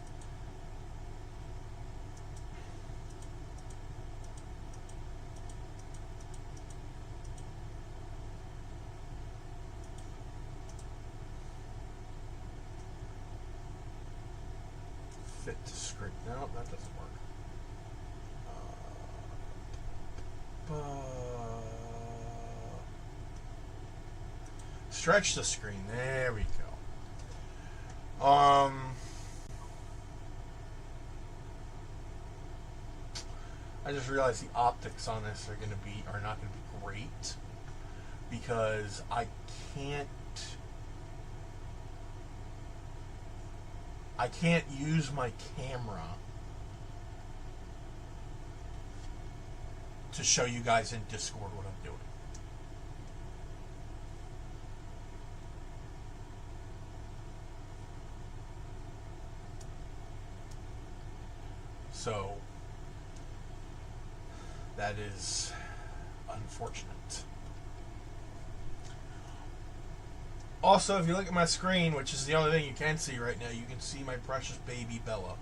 Fit to screen. No, that doesn't work. Stretch the screen. There we go. I just realized the optics on this are not gonna be great because I can't use my camera to show you guys in Discord what I'm doing. So that is unfortunate. Also, if you look at my screen, which is the only thing you can see right now, you can see my precious baby Bella.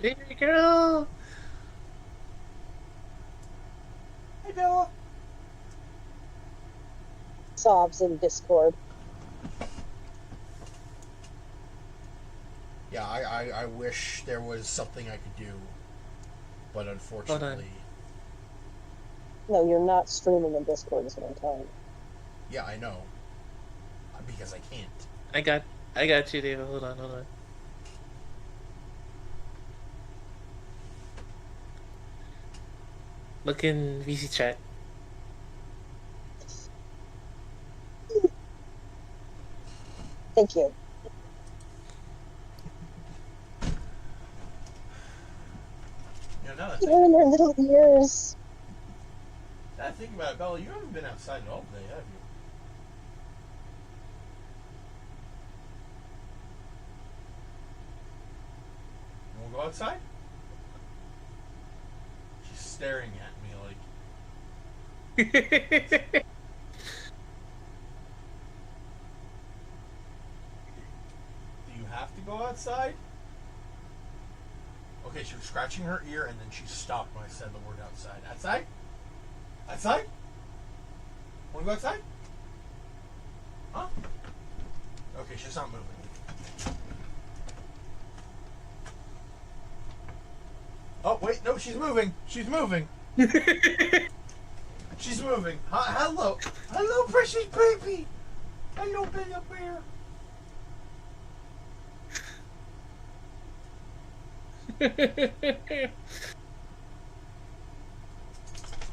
Baby girl. Hey, Bella. Sobs in Discord. Yeah, I wish there was something I could do, but unfortunately... No, you're not streaming in Discord is what I'm telling you. Yeah, I know. Because I can't. I got you, David. Hold on. Look in VC chat. Thank you. Yeah, now that I think, Even their little ears. now that I think about it, Bella, you haven't been outside all day, have you? You want to go outside? She's staring at me like, do you have to go outside? Okay, she was scratching her ear and then she stopped when I said the word outside. Outside? Outside? Want to go outside? Huh? Okay, she's not moving. Oh, wait, no, she's moving. She's moving. She's moving. Hello. Hello, precious baby. Hello, Bella Bear.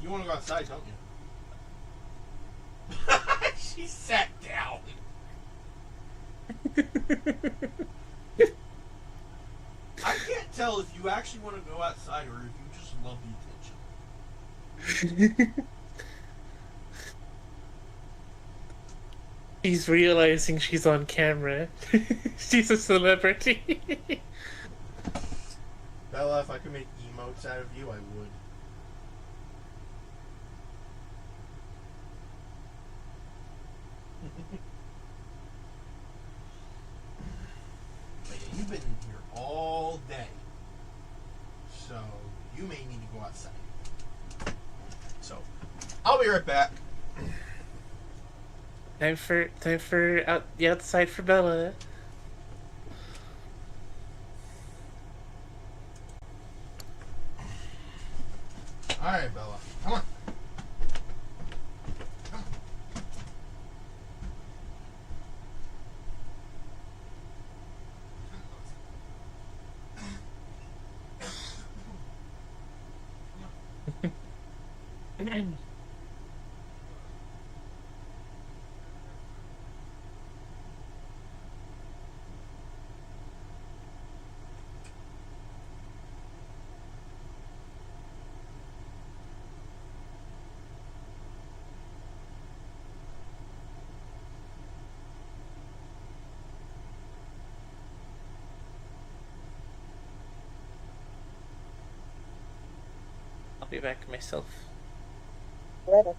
You want to go outside, don't you? She sat down. I can't tell if you actually want to go outside or if you just love the attention. She's realizing she's on camera. She's a celebrity. Bella, if I could make emotes out of you, I would. But yeah, you've been here all day, so you may need to go outside. So, I'll be right back. Time for the outside for Bella. All right, Bella, come on. I'll be back myself. Forever.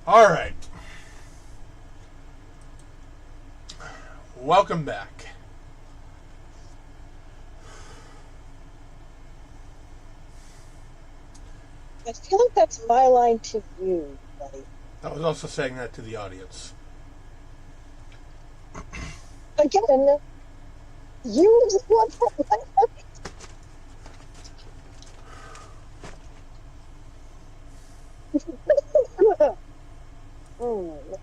All right. Welcome back. I feel like that's my line to you, buddy. I was also saying that to the audience. Again, you just want that.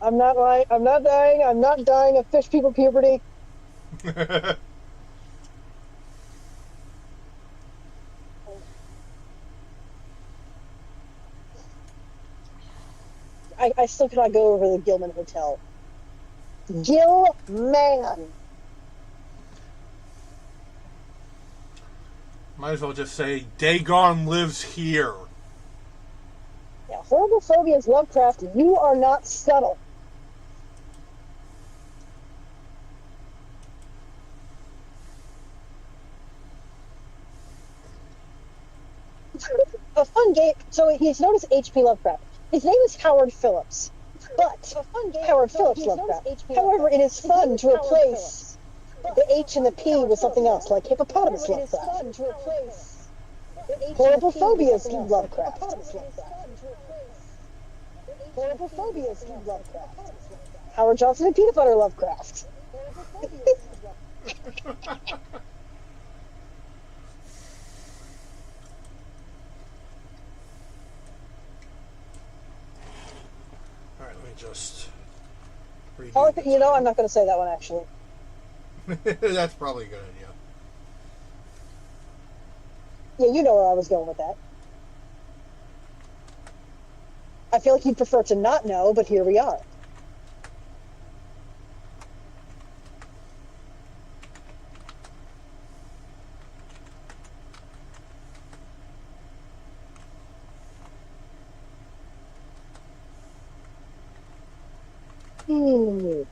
I'm not lying. I'm not dying. I'm not dying of fish people puberty. I still cannot go over the Gilman Hotel. Gilman. Might as well just say, Dagon lives here. Yeah, horrible phobias, Lovecraft. You are not subtle. A fun game. So he's known as H.P. Lovecraft. His name is Howard Phillips. But Howard Phillips Lovecraft. However, it is fun to replace the H and the P with something else, like hippopotamus Lovecraft. Horrible phobias, Lovecraft. Horrible phobias, Lovecraft. Howard Johnson and peanut butter Lovecraft. Alright, let me just redo Oh, this. you know, I'm not going to say that one, actually. That's probably a good idea. Yeah, you know where I was going with that. I feel like you'd prefer to not know, but here we are. Hmm.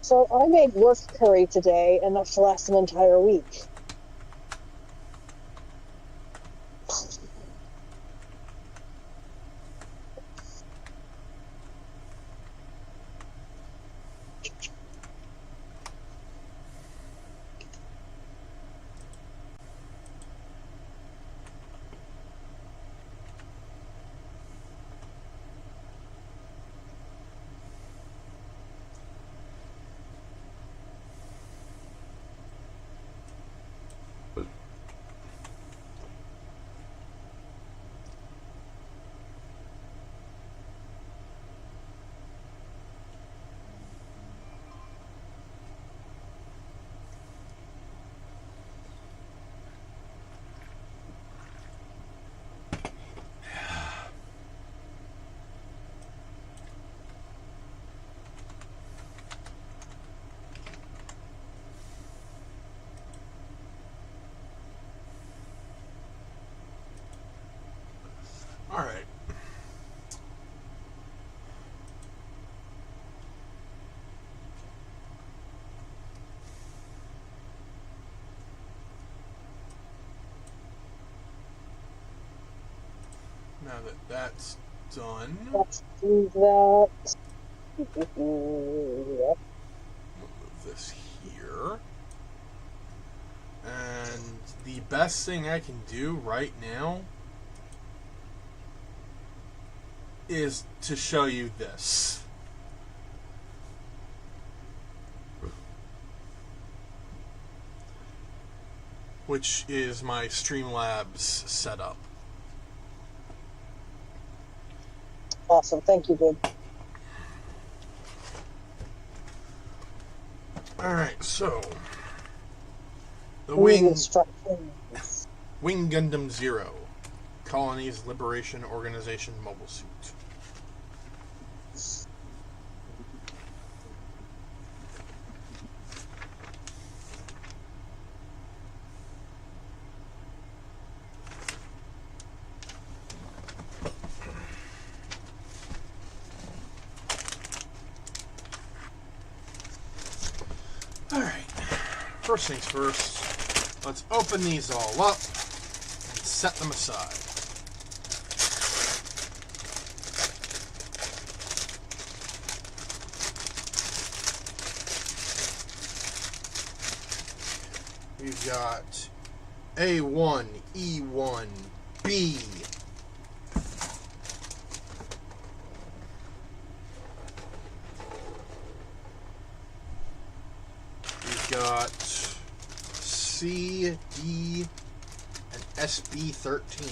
So I made work curry today, enough to last an entire week. Alright. Now that that's done, Let's do that. we'll move this here. And the best thing I can do right now is to show you this. Which is my Streamlabs setup. Awesome, thank you, dude. Alright, so the Read Wing instructions. Gundam Zero, Colonies Liberation Organization mobile suit. Alright. first things first, let's open these all up and set them aside. We've got A1, E1, B. We've got C, D, and SB13.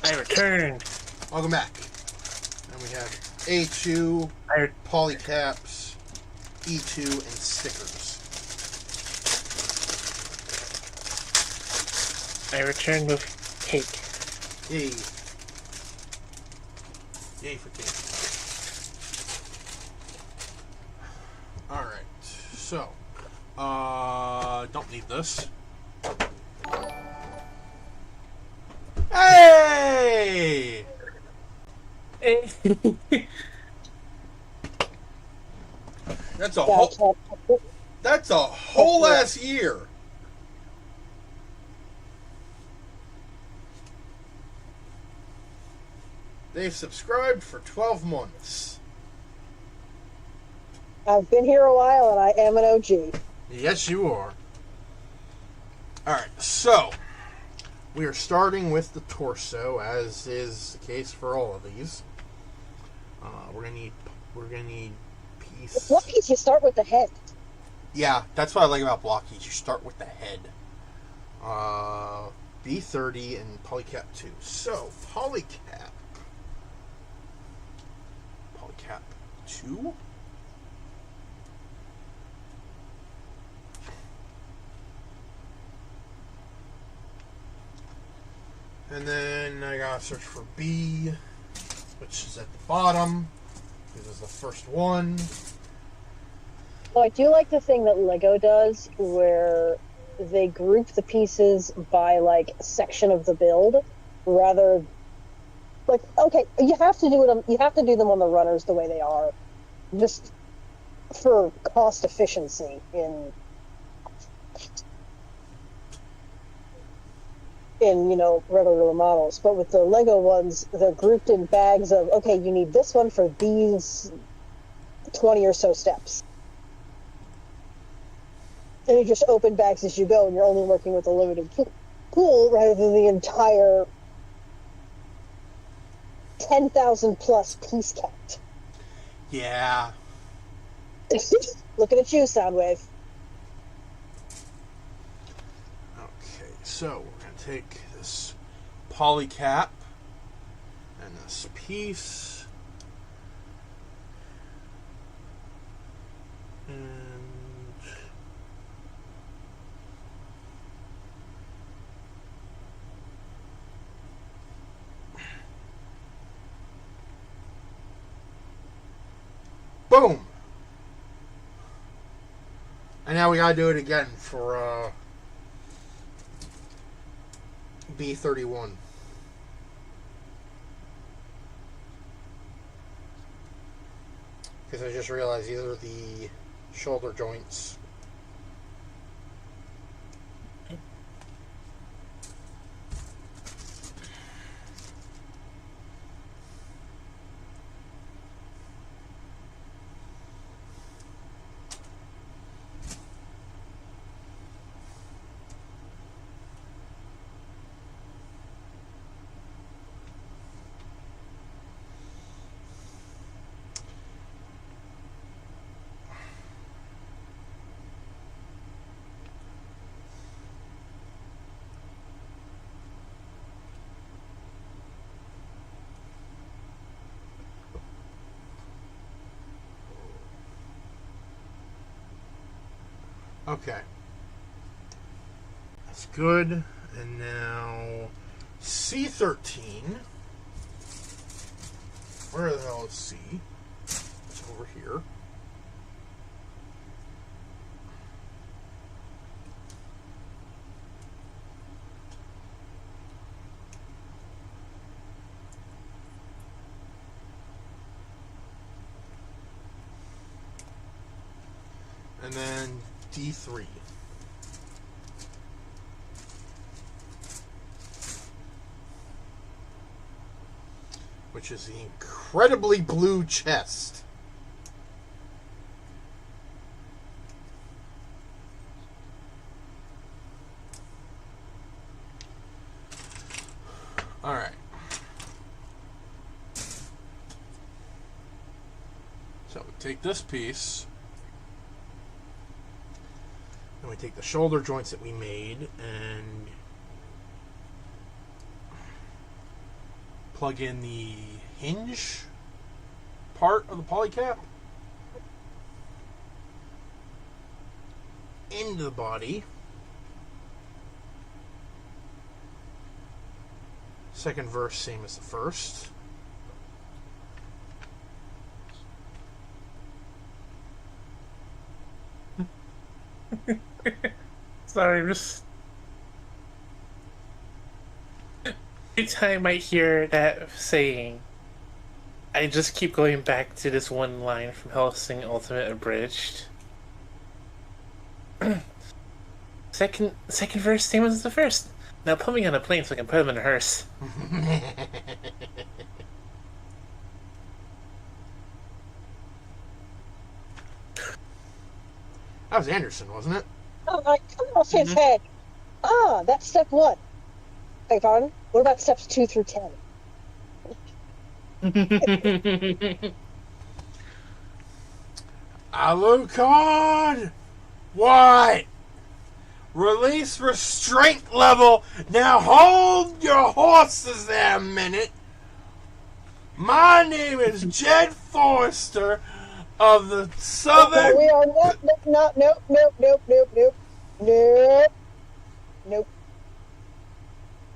I returned. Welcome back. And we have A2, polycaps, E2, and stickers. I returned with cake. Yay. Yay for cake. Alright, so, don't need this. Hey! That's a whole ass year. They've subscribed for 12 months. I've been here a while and I am an OG. Yes, you are. Alright, so we are starting with the torso, as is the case for all of these. We're gonna need piece. With One Piece, you start with the head. Yeah, that's what I like about blockies. You start with the head. B30 and polycap 2. So polycap 2. And then I gotta search for B, which is at the bottom. This is the first one. Oh, I do like the thing that Lego does, where they group the pieces by like section of the build, rather. Like, okay, you have to do it. You have to do them on the runners the way they are, just for cost efficiency in regular models. But with the Lego ones, they're grouped in bags of, okay, you need this one for these 20 or so steps. And you just open bags as you go, and you're only working with a limited pool rather than the entire 10,000 plus piece count. Yeah. Looking at you, Soundwave. Okay, so we're going to take this polycap and this piece. And boom! And now we gotta do it again for B31. Because I just realized these are the shoulder joints. Okay. That's good. And now C13. Where the hell is C? It's over here. and then D3. Which is the incredibly blue chest. Alright. So we take this piece, and we take the shoulder joints that we made and plug in the hinge part of the polycap into the body. Second verse, same as the first. Sorry, I'm just... Every time I hear that saying, I just keep going back to this one line from Hellsing Ultimate Abridged. Second verse, same as the first. Now put me on a plane so I can put him in a hearse. That was Anderson, wasn't it? Oh, I come off his head. Ah, that's step 1. Beg pardon? What about steps 2 through 10? Alucard! What? Release restraint level. Now hold your horses there a minute. My name is Jed Forrester of the Southern... No, we are not, nope.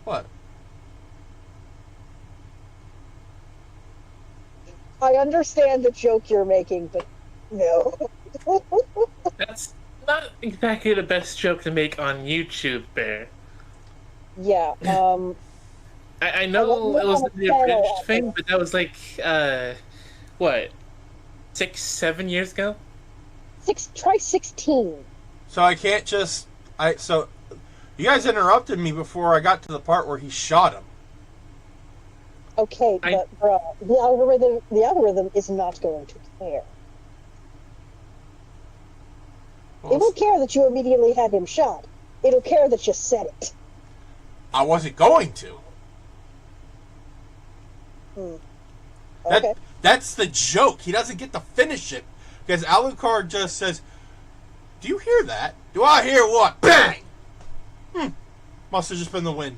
What? I understand the joke you're making, but no. That's not exactly the best joke to make on YouTube, Bear. Yeah, I know it was the abridged thing, but that was like, what, 6-7 years ago? Try 16. So I can't just... So, you guys interrupted me before I got to the part where he shot him. Okay, but bruh, the algorithm is not going to care. It won't care that you immediately had him shot. It'll care that you said it. I wasn't going to. Okay. That's the joke. He doesn't get to finish it. Because Alucard just says, do you hear that? Do I hear what? Bang! Must have just been the wind.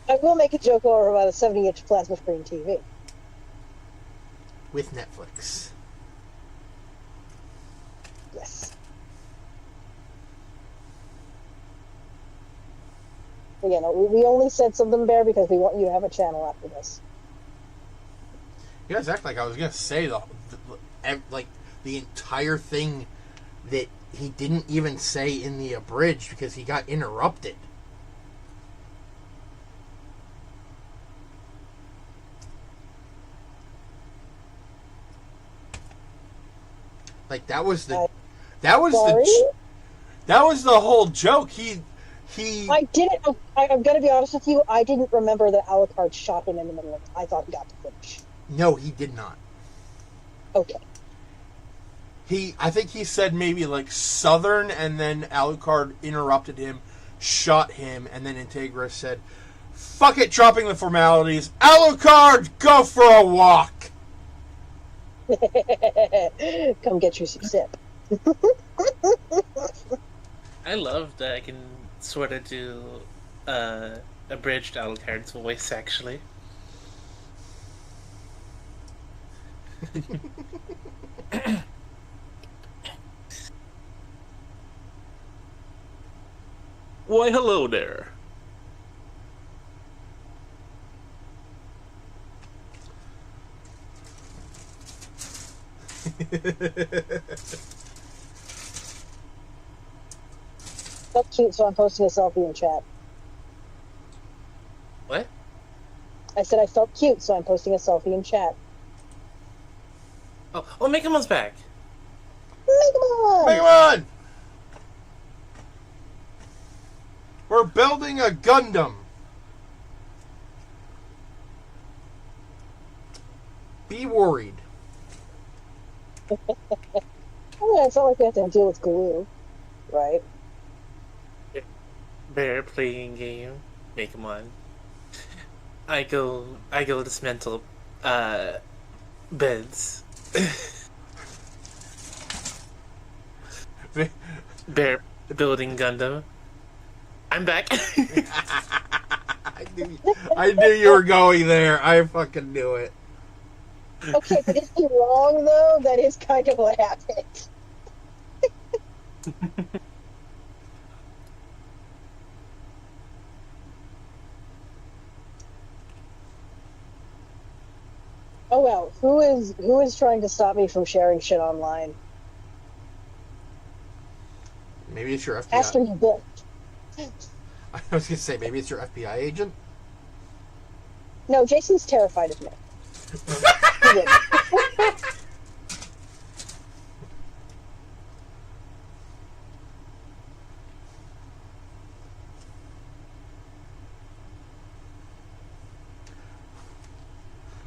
I will make a joke over about a 70-inch plasma screen TV. With Netflix. Yes. But, you know, we only said something, Bear, because we want you to have a channel after this. You guys act like I was going to say the entire thing that he didn't even say in the abridged because he got interrupted. Like that was the whole joke. I didn't. I'm going to be honest with you. I didn't remember that Alucard shot him in the middle of it. I thought he got to finish. No, he did not. Okay. I think he said maybe like Southern, and then Alucard interrupted him, shot him, and then Integra said, "Fuck it, dropping the formalities. Alucard, go for a walk." Come get you some sip. I love that I can sort of do abridged Alucard's voice, actually. Why, hello there. That's cute, so I'm posting a selfie in chat. What? I said I felt cute, so I'm posting a selfie in chat. Oh, Megamon's back. Megamon! Megamon! We're building a Gundam. Be worried. Yeah, it's not like we have to deal with glue, right? Bear playing game. Megamon. I go dismantle beds. Bear building Gundam. I'm back. I knew you were going there. I fucking knew it. Okay, but is he wrong, though? That is kind of what happened. Oh well, who is trying to stop me from sharing shit online? Maybe it's your FBI. After you built. I was gonna say maybe it's your FBI agent. No, Jason's terrified of me. He wouldn't.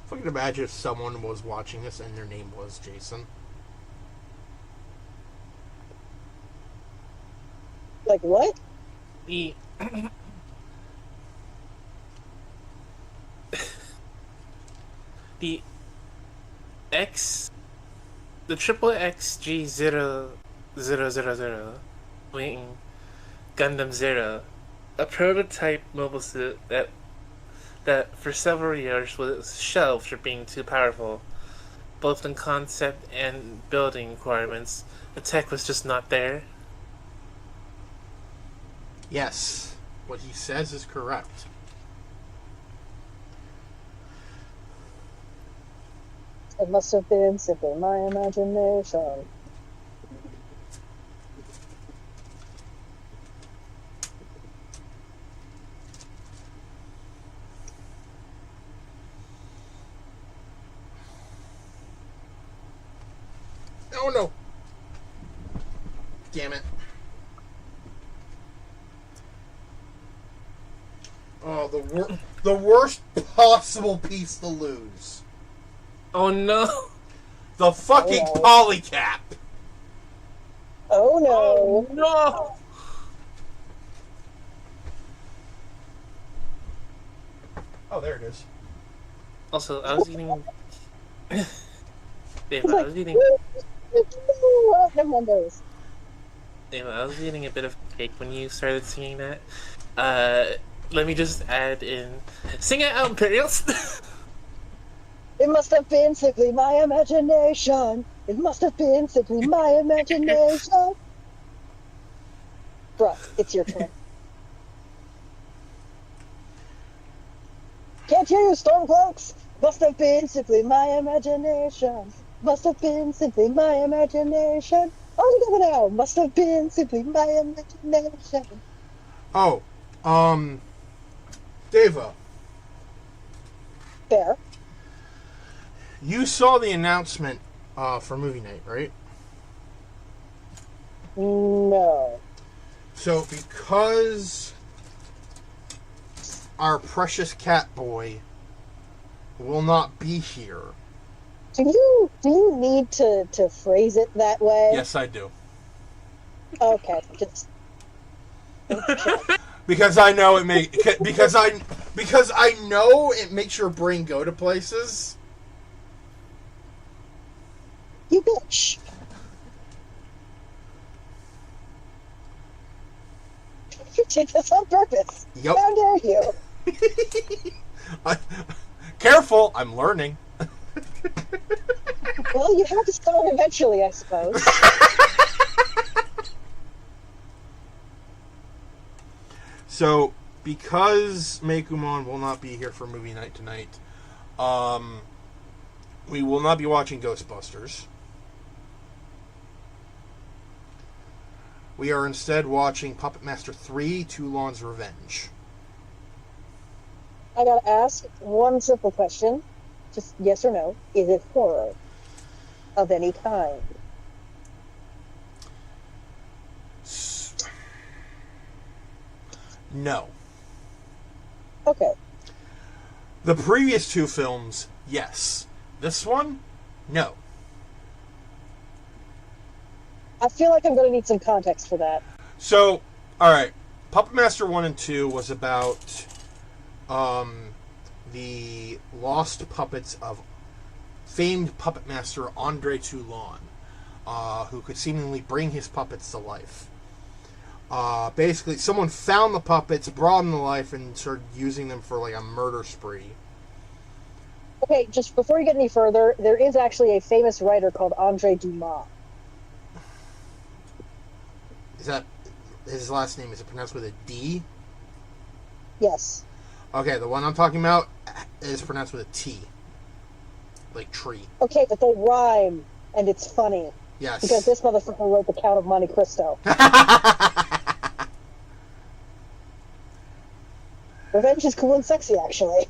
If I can imagine if someone was watching this and their name was Jason. Like what? The the triple XG0000 wing Gundam Zero, a prototype mobile suit that for several years was shelved for being too powerful, both in concept and building requirements. The tech was just not there. Yes, what he says is correct. It must have been simply my imagination. Oh no! Damn it. Oh, the worst possible piece to lose. Oh no! The fucking Oh. polycap! Oh no! No! Oh, there it is. Also, I was eating. Dave, It's I like, was eating. never mind those. Dave, I was eating a bit of cake when you started singing that. Let me just add in. Sing it out, Imperials! It must have been simply my imagination. It must have been simply my imagination. Bruh, it's your turn. Can't hear you, Stormcloaks! Must have been simply my imagination. Must have been simply my imagination. All together now. Must have been simply my imagination. Oh, Deva, There. you saw the announcement for movie night, right? No. So, because our precious cat boy will not be here. Do you need to phrase it that way? Yes, I do. Okay, just Because I know it because I know it makes your brain go to places. you bitch. You did this on purpose. Yep. How dare you? Careful, I'm learning. Well, you have to start eventually, I suppose. So, because Meikumon will not be here for movie night tonight, we will not be watching Ghostbusters. We are instead watching Puppet Master 3, Toulon's Revenge. I gotta ask one simple question. Just yes or no. Is it horror of any kind? No. Okay. The previous two films, yes. This one, no. I feel like I'm gonna need some context for that. So, alright. Puppet Master 1 and 2 was about the lost puppets of famed puppet master Andre Toulon, who could seemingly bring his puppets to life. Basically, someone found the puppets, brought them to life, and started using them for like a murder spree. Okay, just before you get any further, there is actually a famous writer called Andre Dumas. Is that his last name? Is it pronounced with a D? Yes. Okay, the one I'm talking about is pronounced with a T. Like tree. Okay, but they rhyme, and it's funny. Yes. Because this motherfucker wrote The Count of Monte Cristo. Revenge is cool and sexy, actually.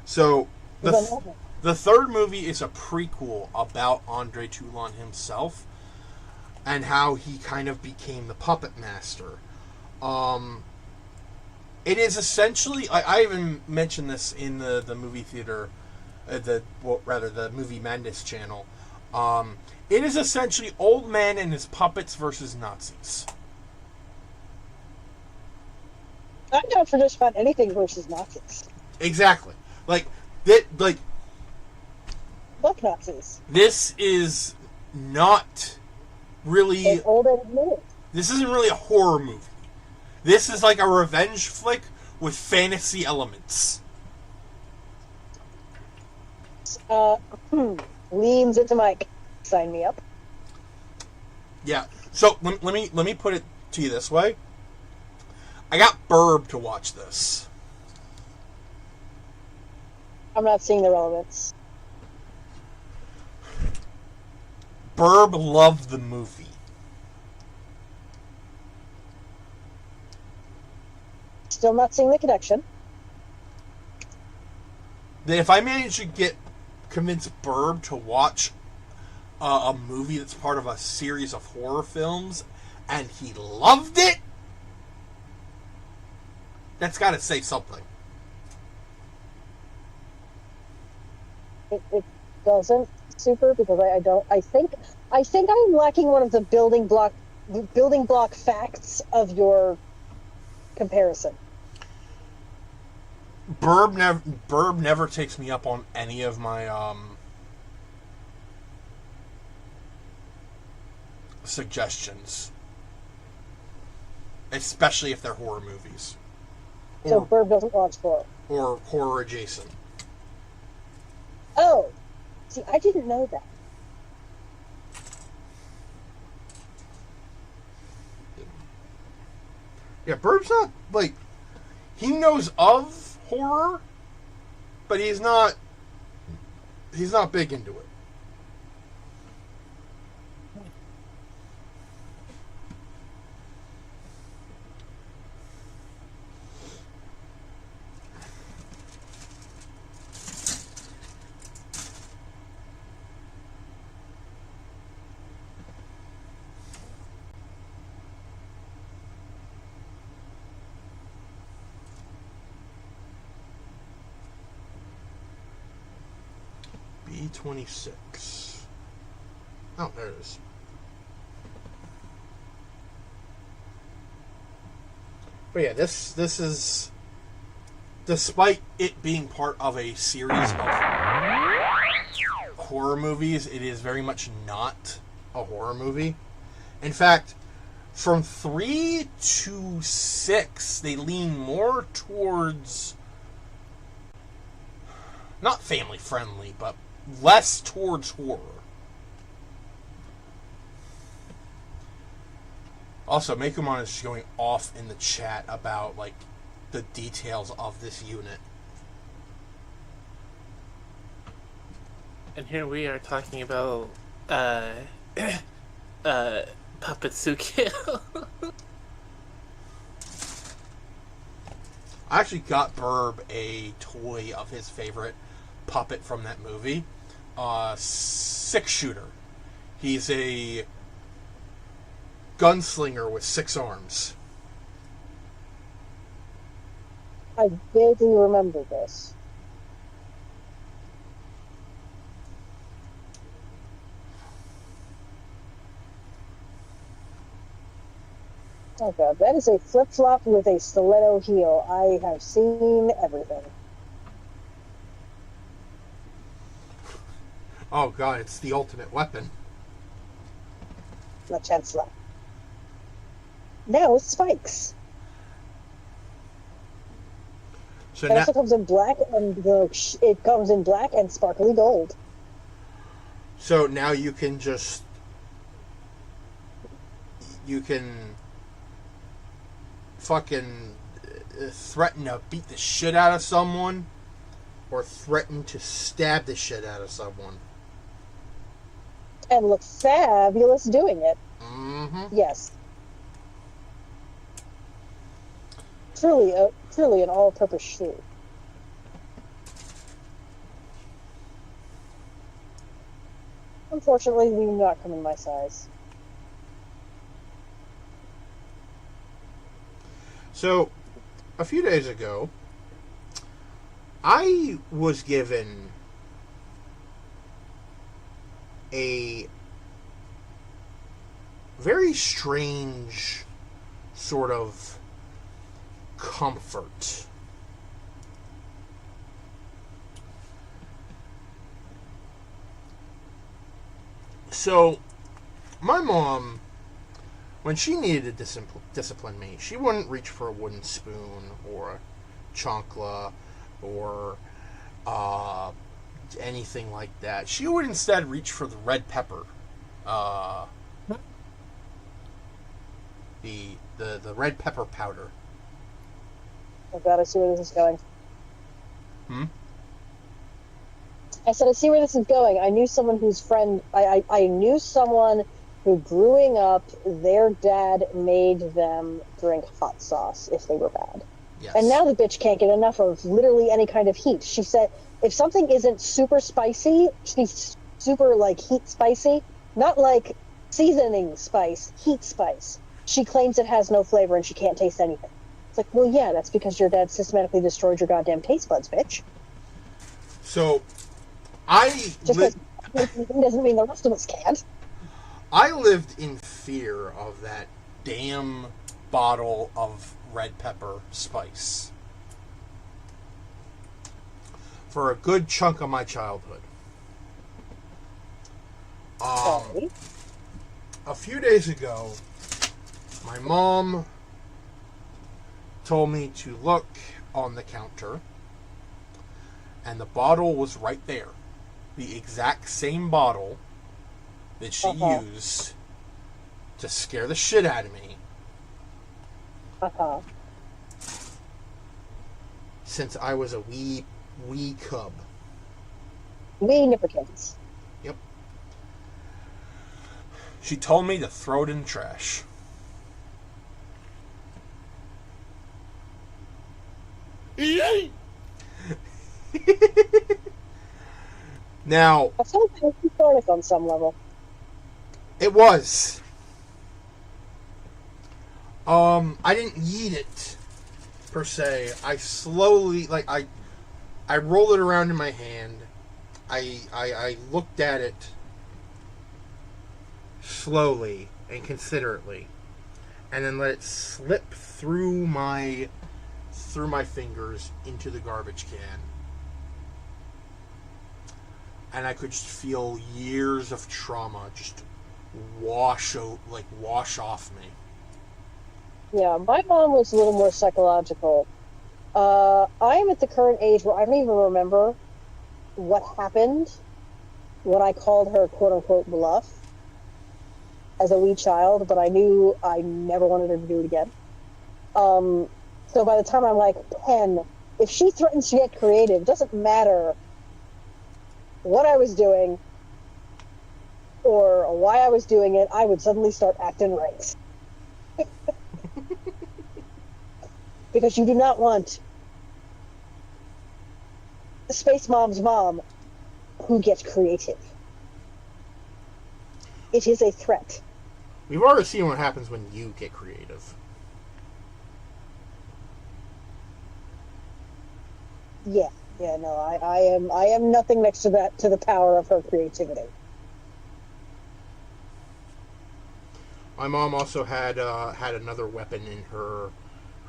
So, the third movie is a prequel about Andre Toulon himself and how he kind of became the puppet master. It is essentially, I even mentioned this in the movie theater, the Movie Madness channel. It is essentially Old Man and his puppets versus Nazis. I'm down for just about anything versus Nazis. Exactly. Fuck Nazis. This is not really. As old and admitted. This isn't really a horror movie. This is like a revenge flick with fantasy elements. Leans into Mike. Sign me up. Yeah. So let me put it to you this way. I got Burb to watch this. I'm not seeing the relevance. Burb loved the movie. Still not seeing the connection. If I manage to convince Burb to watch a movie that's part of a series of horror films, and he loved it, that's got to say something. It doesn't super because I think I'm lacking one of the building block facts of comparison. Burb never takes me up on any of my suggestions, especially if they're horror movies. So Burb doesn't watch horror. Or horror adjacent. Oh, see, I didn't know that. Yeah, Burb's not like he knows of horror, but he's not big into it. B26. Oh, there it is. But yeah, this is, despite it being part of a series of horror movies, it is very much not a horror movie. In fact, from 3 to 6, they lean more towards not family friendly, but less towards horror. Also, Mekumon is going off in the chat about like the details of this unit. And here we are talking about Puppet Sukiyo. I actually got Burb a toy of his favorite puppet from that movie. Six Shooter. He's a gunslinger with 6 arms. I vaguely remember this. Oh god, that is a flip-flop with a stiletto heel. I have seen everything. Oh god, it's the ultimate weapon. La Chancellor. Now spikes. So It now, also comes in black and it comes in black and sparkly gold. so now you can just fucking threaten to beat the shit out of someone, or threaten to stab the shit out of someone. And look fabulous doing it. Mm-hmm. Yes. Truly an all-purpose shoe. Unfortunately, they do not come in my size. So, a few days ago, I was given a very strange sort of comfort. So, my mom, when she needed to discipline me, she wouldn't reach for a wooden spoon or a chancla or anything like that. She would instead reach for the red pepper. The red pepper powder. Oh god, I see where this is going. Hmm? I said, I see where this is going. I knew someone whose friend... I knew someone who, growing up, their dad made them drink hot sauce if they were bad. Yes. And now the bitch can't get enough of literally any kind of heat. She said, if something isn't super spicy, she's super, like, heat spicy, not like seasoning spice, heat spice. She claims it has no flavor and she can't taste anything. It's like, well, yeah, that's because your dad systematically destroyed your goddamn taste buds, bitch. So, I Just because doesn't mean the rest of us can't. I lived in fear of that damn bottle of red pepper spice for a good chunk of my childhood. Sorry. A few days ago, my mom told me to look on the counter, and the bottle was right there. The exact same bottle that she used to scare the shit out of me since I was a wee cub. We nipperkins. Yep. She told me to throw it in the trash. Yay! Now, I feel like it's cathartic on some level. it was. I didn't eat it per se. I slowly, I rolled it around in my hand. I looked at it slowly and considerately, and then let it slip through my fingers into the garbage can. And I could just feel years of trauma just wash off me. Yeah, my mom was a little more psychological. I'm at the current age where I don't even remember what happened when I called her quote-unquote bluff as a wee child, but I knew I never wanted her to do it again. So by the time I'm like 10, if she threatens to get creative, it doesn't matter what I was doing or why I was doing it, I would suddenly start acting right. Because you do not want Space Mom's mom, who gets creative. It is a threat. We've already seen what happens when you get creative. Yeah, no, I am nothing next to that, to the power of her creativity. My mom also had another weapon in her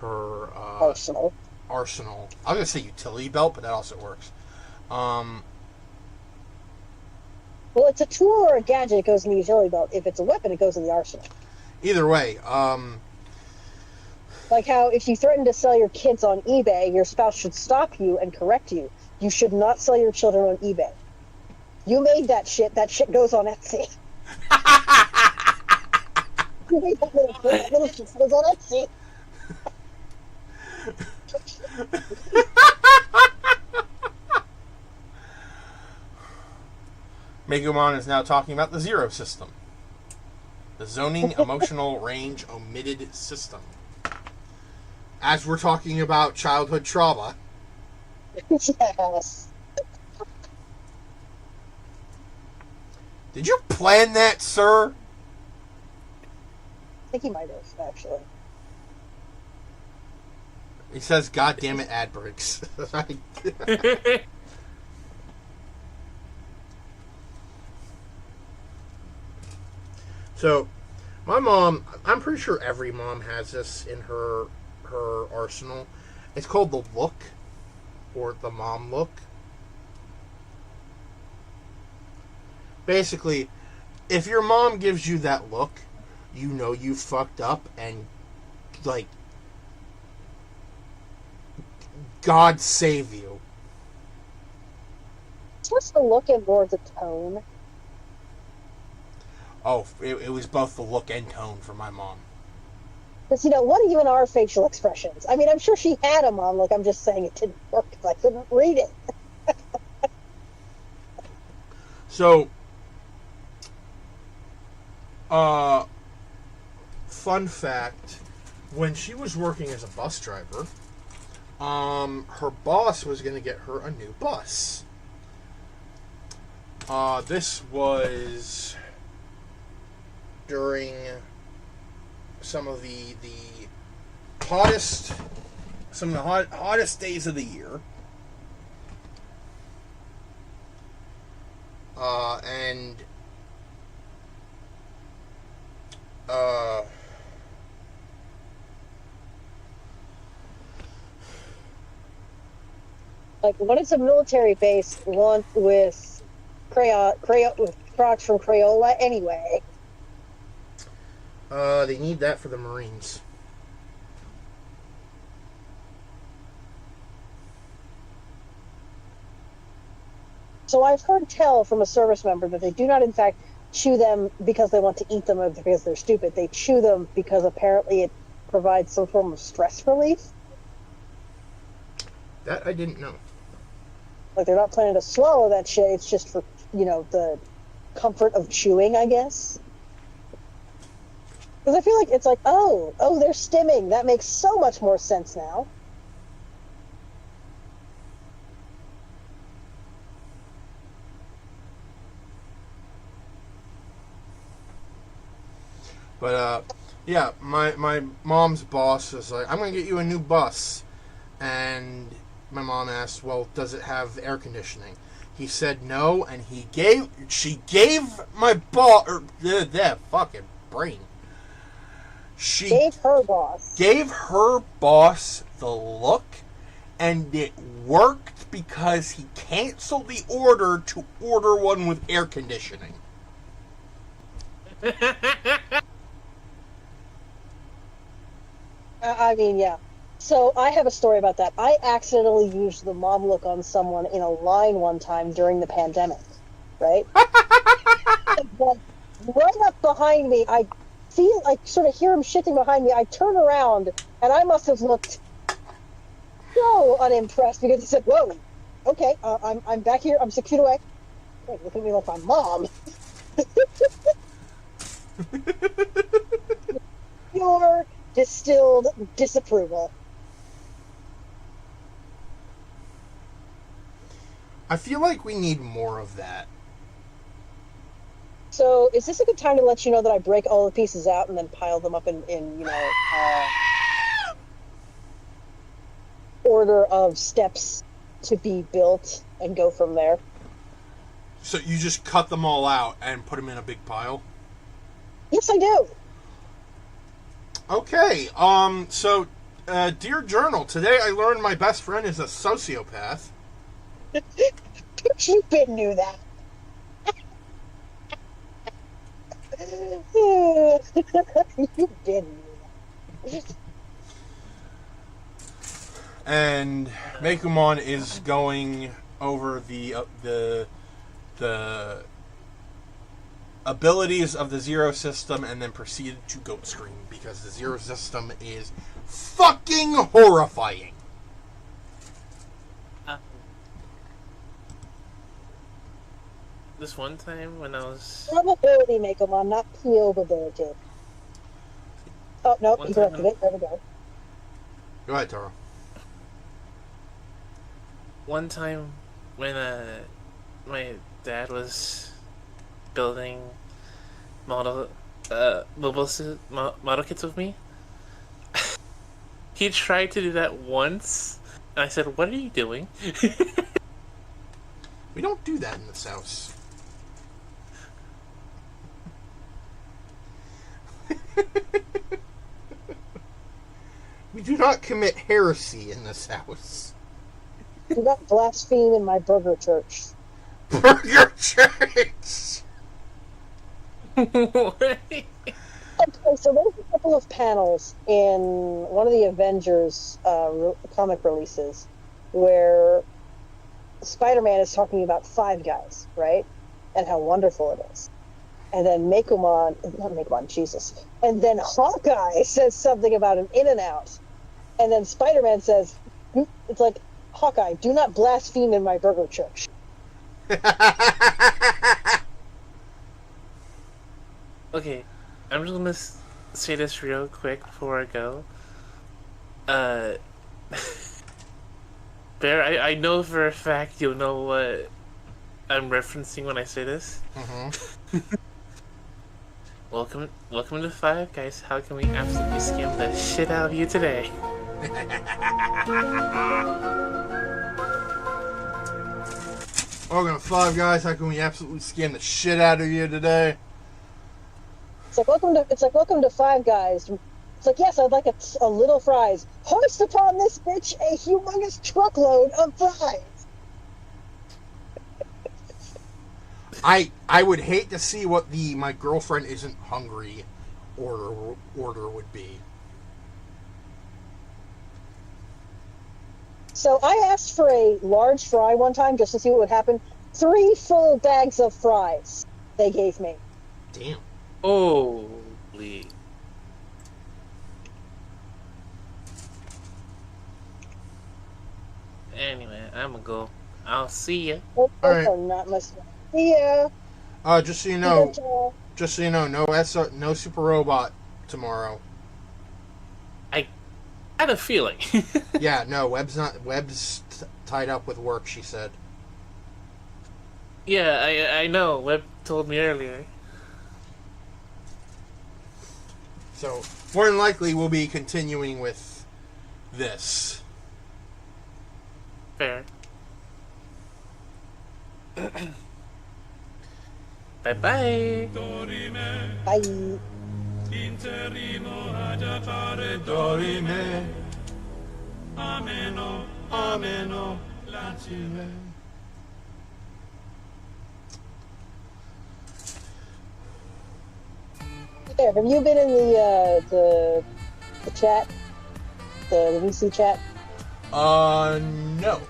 Arsenal. arsenal. I was gonna say utility belt, but that also works. Well, it's a tool or a gadget, it goes in the utility belt. If it's a weapon, it goes in the arsenal. Either way, Like how if you threaten to sell your kids on eBay, your spouse should stop you and correct you. You should not sell your children on eBay. You made that shit. That shit goes on Etsy. You made that little shit goes on Etsy. Megumon is now talking about the Zero system. The zoning emotional range omitted system. As we're talking about childhood trauma. Yes. Did you plan that, sir? I think he might have, actually. He says, God damn it, ad breaks. So, my mom, I'm pretty sure every mom has this in her arsenal. It's called the look, or the mom look. Basically, if your mom gives you that look, you know you fucked up, and, like, God save you. It's just the look and more the tone. Oh, it was both the look and tone for my mom. Because, what are even our facial expressions? I mean, I'm sure she had a mom look. I'm just saying it didn't work because I couldn't read it. So, fun fact, when she was working as a bus driver, her boss was going to get her a new bus. This was during some of the hottest days of the year. And Like, what is a military base want with with Crocs from Crayola anyway? They need that for the Marines. So I've heard tell from a service member that they do not, in fact, chew them because they want to eat them or because they're stupid. They chew them because apparently it provides some form of stress relief. That I didn't know. Like, they're not planning to swallow that shit. It's just for, the comfort of chewing, I guess. Because I feel like it's like, oh, they're stimming. That makes so much more sense now. But, yeah, my mom's boss was like, I'm going to get you a new bus. And my mom asked, well, does it have air conditioning? He said no, and she gave my boss, that fucking brain. She gave her boss the look, and it worked because he canceled the order to order one with air conditioning. I mean, yeah. So I have a story about that. I accidentally used the mom look on someone in a line one time during the pandemic, right? But right up behind me, I sort of hear him shifting behind me. I turn around, and I must have looked so unimpressed because he said, "Whoa, okay, I'm back here. I'm 6 feet away." Wait, look at me like my mom. Pure distilled disapproval. I feel like we need more of that. So, is this a good time to let you know that I break all the pieces out and then pile them up in order of steps to be built and go from there? So you just cut them all out and put them in a big pile? Yes, I do. Okay, so, dear journal, today I learned my best friend is a sociopath. You didn't knew that. You didn't knew that. And Mekumon is going over the abilities of the Zero system and then proceeded to goat scream because the Zero system is fucking horrifying. This one time when I was... Probability, Mekomon, not probability. Oh, no, One he time corrected it. There we go. Go ahead, Taro. One time when my dad was building model kits with me, he tried to do that once, and I said, "What are you doing?" We don't do that in this house. We do not commit heresy in this house. Do not blaspheme in my burger church. Burger Church! Okay, so there's a couple of panels in one of the Avengers comic releases where Spider-Man is talking about Five Guys, right? And how wonderful it is. And then not Mekumon, Jesus. And then Hawkeye says something about an In-N-Out. And then Spider-Man says, it's like, Hawkeye, do not blaspheme in my burger church. Okay, I'm just gonna say this real quick before I go. Bear, I know for a fact you'll know what I'm referencing when I say this. Mm-hmm. Welcome to Five Guys. How can we absolutely scam the shit out of you today? Welcome to Five Guys. How can we absolutely scam the shit out of you today? It's like welcome to Five Guys. It's like, yes, I'd like a little fries. Hoist upon this bitch a humongous truckload of fries. I would hate to see what the my girlfriend isn't hungry order would be. So I asked for a large fry one time just to see what would happen. 3 full bags of fries they gave me. Damn. Holy. Anyway, I'm gonna go. I'll see ya. Oh, Alright. not much. See ya. Just so you know, no Super Robot tomorrow. I had a feeling. Yeah, no, Web's tied up with work, she said. Yeah, I know. Web told me earlier. So, more than likely, we'll be continuing with this. Fair. Bye-bye. Bye. Yeah, have you been in the chat? The VC chat? No.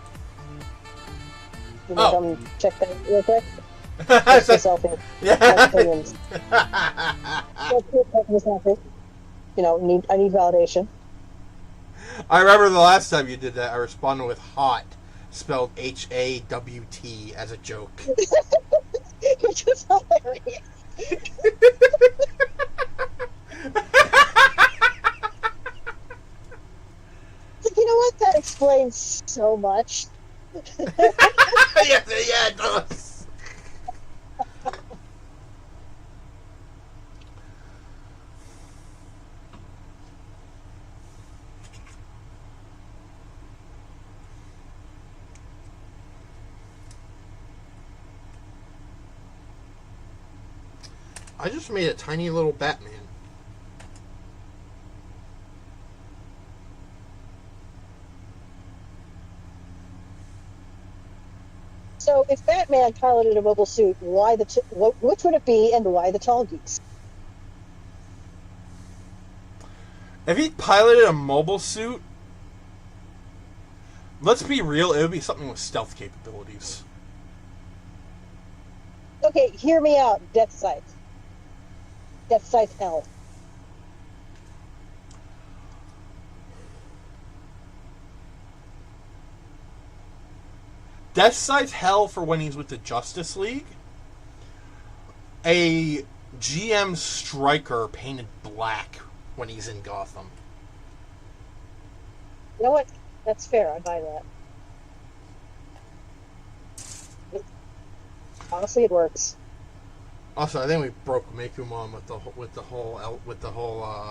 You Oh. come check that real quick? Just myself in. Yeah. Opinions. You know, I need validation. I remember the last time you did that, I responded with hot, spelled HAWT, as a joke. Which was hilarious. You know what? That explains so much. Yeah, it does. I just made a tiny little Batman. So if Batman piloted a mobile suit, why which would it be, and why the tall geese? If he piloted a mobile suit, let's be real, it would be something with stealth capabilities. Okay, hear me out. Death Scythe. Death Scythe Hell. Death Scythe Hell for when he's with the Justice League. A GM Striker painted black when he's in Gotham. You know what? That's fair. I buy that. Honestly, it works. Also, I think we broke Mekumon with the whole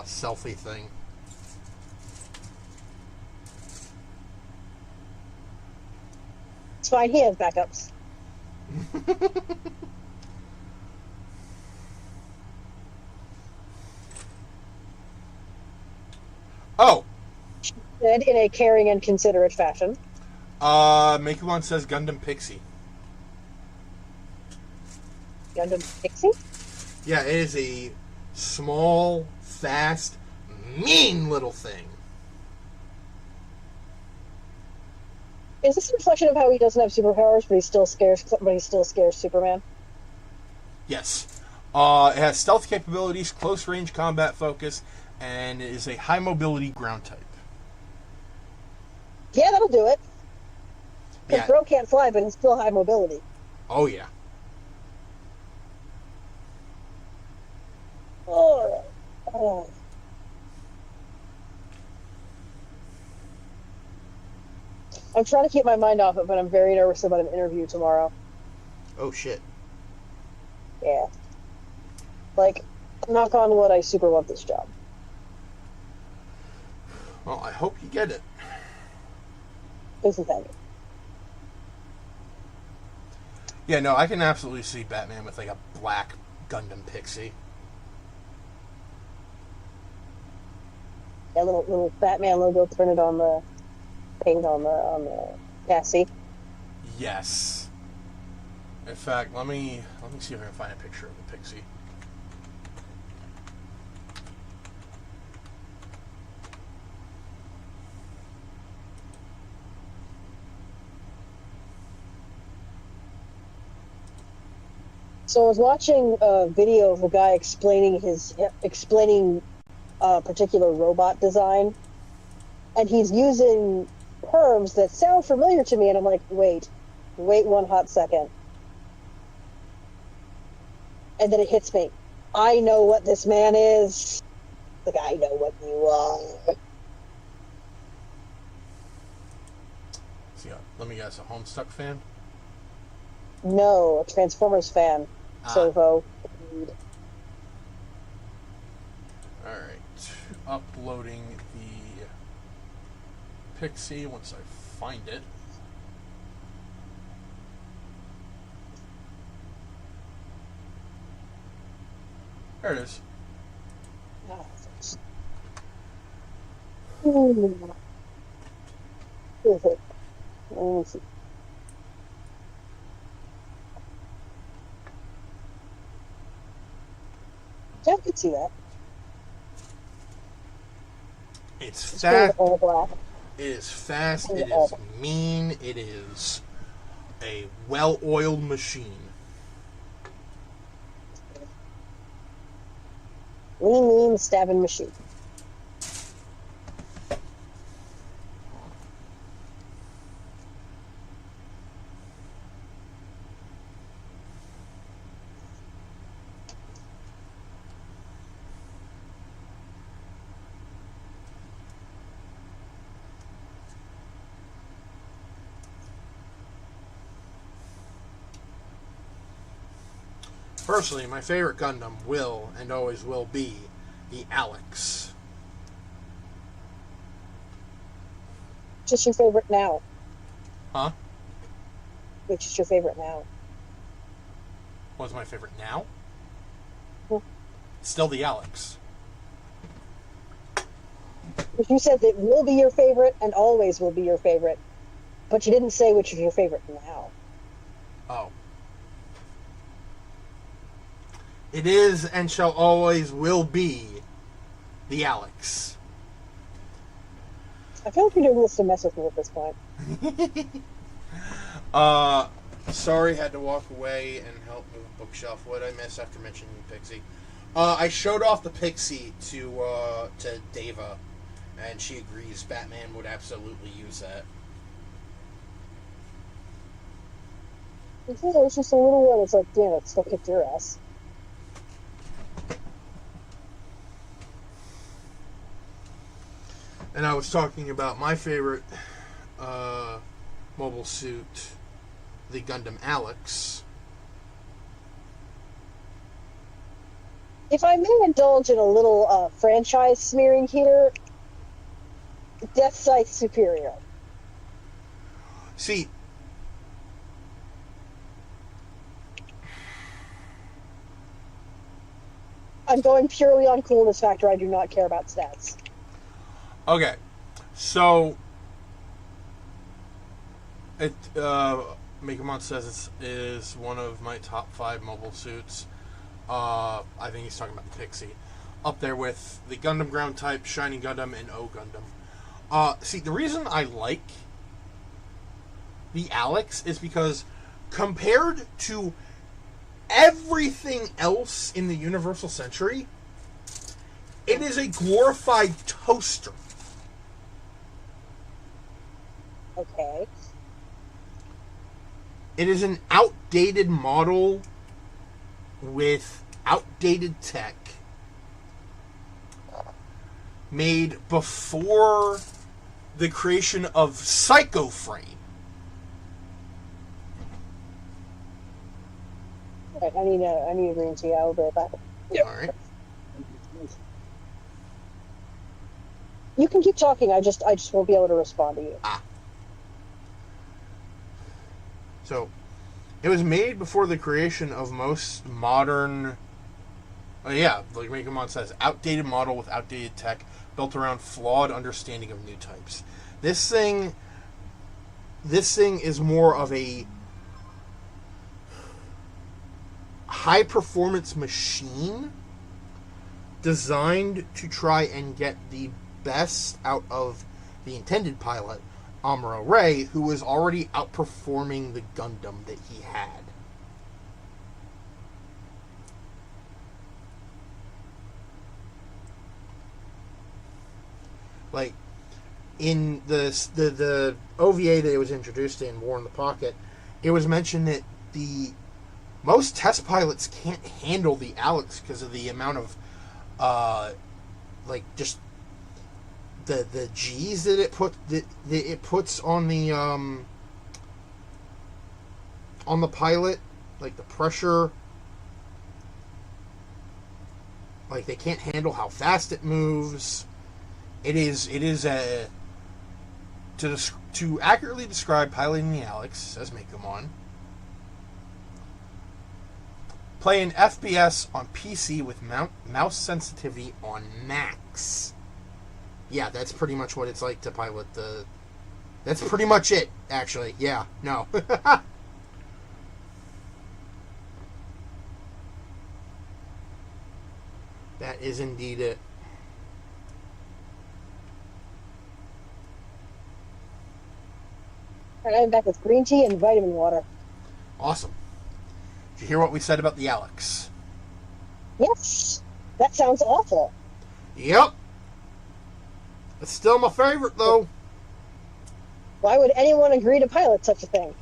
selfie thing. It's fine. He has backups. Oh, And in a caring and considerate fashion. Mekumon says Gundam Pixie. Gundam Pixie? Yeah, it is a small, fast, mean little thing. Is this a reflection of how he doesn't have superpowers, but he still scares Superman? Yes. It has stealth capabilities, close range combat focus, and it is a high mobility ground type. Yeah, that'll do it. Because Yeah. Bro can't fly, but he's still high mobility. Oh yeah. Oh. Oh. I'm trying to keep my mind off it, but I'm very nervous about an interview tomorrow. Oh shit. Yeah. Like, knock on wood, I super want this job. Well, I hope you get it. Isn't that it? Yeah, no, I can absolutely see Batman with like a black Gundam Pixie. That little Batman logo printed on the paint on the chassis. Yes. In fact, let me see if I can find a picture of the Pixie. So I was watching a video of a guy explaining a particular robot design, and he's using terms that sound familiar to me, and I'm like, wait one hot second. And then it hits me. I know what this man is. Like, I know what you are. See, let me guess, a Homestuck fan? No, a Transformers fan. Servo. Alright. Uploading the Pixie once I find it. There it is. Is it? Let me see. Yeah, I could see that. It's It's fast. all black. It is fast. It is mean. It is a well-oiled machine. Lean stabbing machine. Personally, my favorite Gundam will and always will be the Alex. Just your favorite now. Huh? Which is your favorite now? What's my favorite now? Hmm. Still the Alex. Because you said that will be your favorite and always will be your favorite, but you didn't say which is your favorite now. Oh. It is and shall always will be the Alex. I feel like you're doing this to mess with me at this point. Sorry, had to walk away and help move a bookshelf. What did I miss after mentioning Pixie? I showed off the Pixie to Deva, and she agrees Batman would absolutely use that. It's just a little one. It's like, damn, it still kicked your ass. And I was talking about my favorite mobile suit, the Gundam Alex. If I may indulge in a little franchise smearing here, Death Scythe superior. See, I'm going purely on coolness factor. I do not care about stats. okay, so it Megamon says it is one of my top 5 mobile suits. I think he's talking about the Pixie, up there with the Gundam Ground Type, Shining Gundam, and O Gundam. See, the reason I like the Alex is because compared to everything else in the Universal Century, it is a glorified toaster. Okay. It is an outdated model with outdated tech made before the creation of Psycho Frame. Right, I need a green tea. I'll be right back. Alright. You can keep talking. I just won't be able to respond to you. So, it was made before the creation of most modern... like Megamon says, outdated model with outdated tech, built around flawed understanding of new types. This thing is more of a high-performance machine designed to try and get the best out of the intended pilot, Amuro Ray, who was already outperforming the Gundam that he had. Like, in the OVA that it was introduced in, War in the Pocket, it was mentioned that most test pilots can't handle the Alex because of the amount of just the G's that it puts on the pilot, like the pressure. Like, they can't handle how fast it moves. It is a to accurately describe piloting the Alex, says Megamon. Play an FPS on PC with mouse sensitivity on max. Yeah, that's pretty much what it's like to pilot the... That's pretty much it, actually. Yeah, no. That is indeed it. And I'm back with green tea and vitamin water. Awesome. Did you hear what we said about the Alex? Yes. That sounds awful. Yep. It's still my favorite, though. Why would anyone agree to pilot such a thing?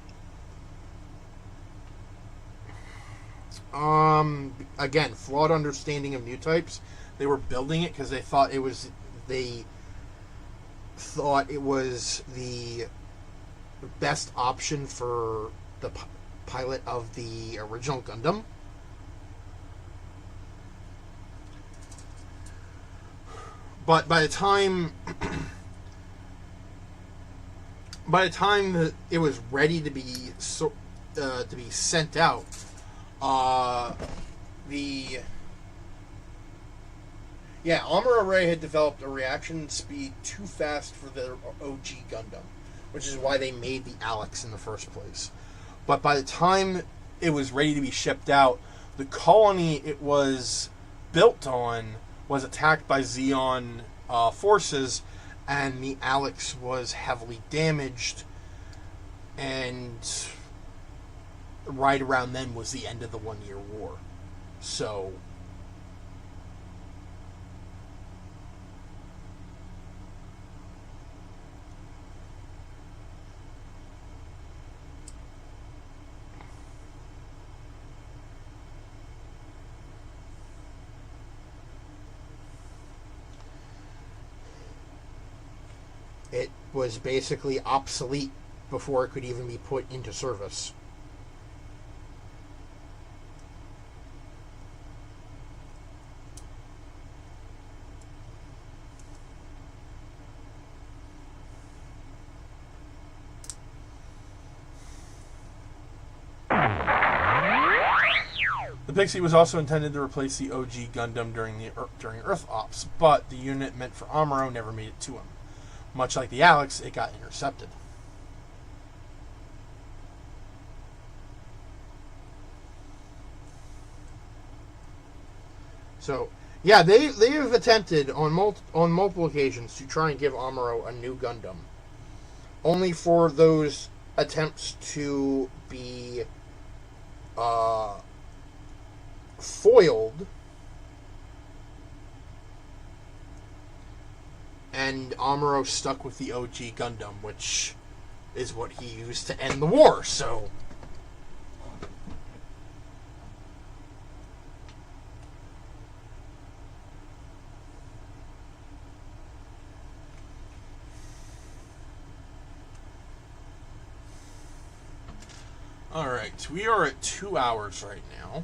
Again, flawed understanding of new types. They were building it because they thought it was the best option for the pilot of the original Gundam. But by the time that it was ready to be sent out, Amuro Ray had developed a reaction speed too fast for the OG Gundam, which is why they made the Alex in the first place. But by the time it was ready to be shipped out, the colony it was built on was attacked by Zeon forces, and the Alex was heavily damaged, and right around then was the end of the 1 year war. So it was basically obsolete before it could even be put into service. The Pixie was also intended to replace the OG Gundam during Earth Ops, but the unit meant for Amuro never made it to him. Much like the Alex, it got intercepted. So, yeah, they have attempted on multiple occasions to try and give Amuro a new Gundam, only for those attempts to be foiled, and Amuro stuck with the OG Gundam, which is what he used to end the war. So alright, we are at 2 hours right now.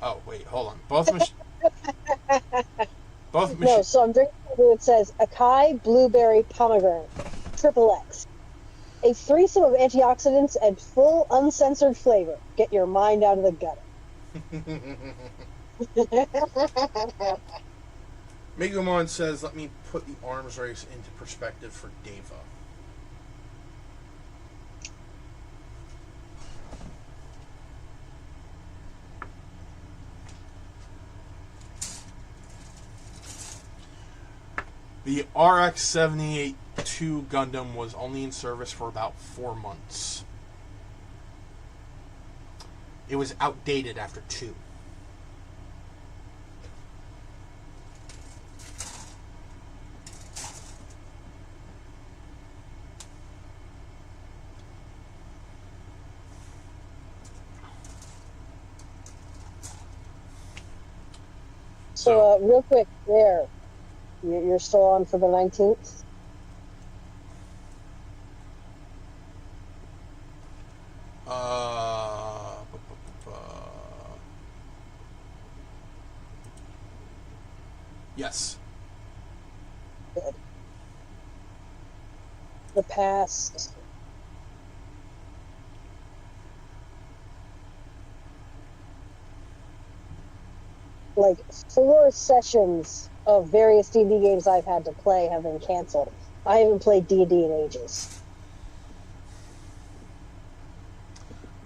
Oh, wait, hold on. No, so I'm drinking something that says Acai Blueberry Pomegranate, Triple X. A threesome of antioxidants and full uncensored flavor. Get your mind out of the gutter. Megumon says, let me put the arms race into perspective for Deva. The RX-78-2 Gundam was only in service for about 4 months. It was outdated after 2. So, real quick, there. You're still on for the 19th? Yes. Good. The past... like 4 sessions of various D&D games I've had to play have been canceled. I haven't played D&D in ages.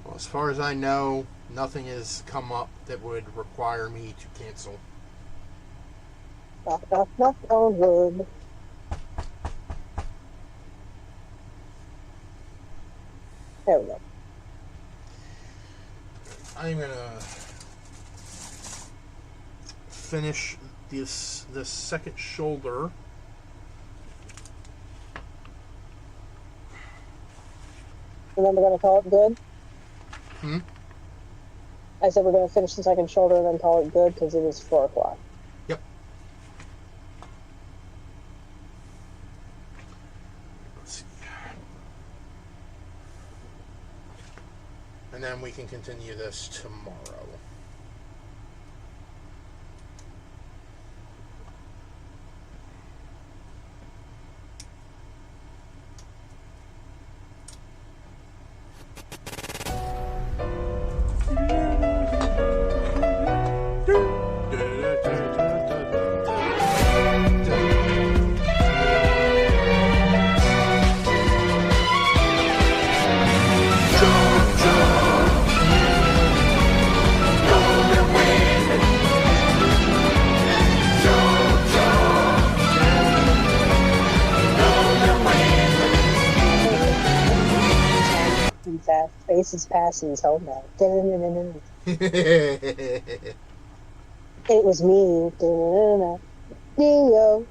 Well, as far as I know, nothing has come up that would require me to cancel. Knock, knock, knock on wood. There we go. I'm gonna finish this second shoulder. And then we're going to call it good? Hmm? I said we're going to finish the second shoulder and then call it good because it is 4 o'clock. Yep. Let's see. And then we can continue this tomorrow. fast. Faces past and he's home now. it It was me. Neo.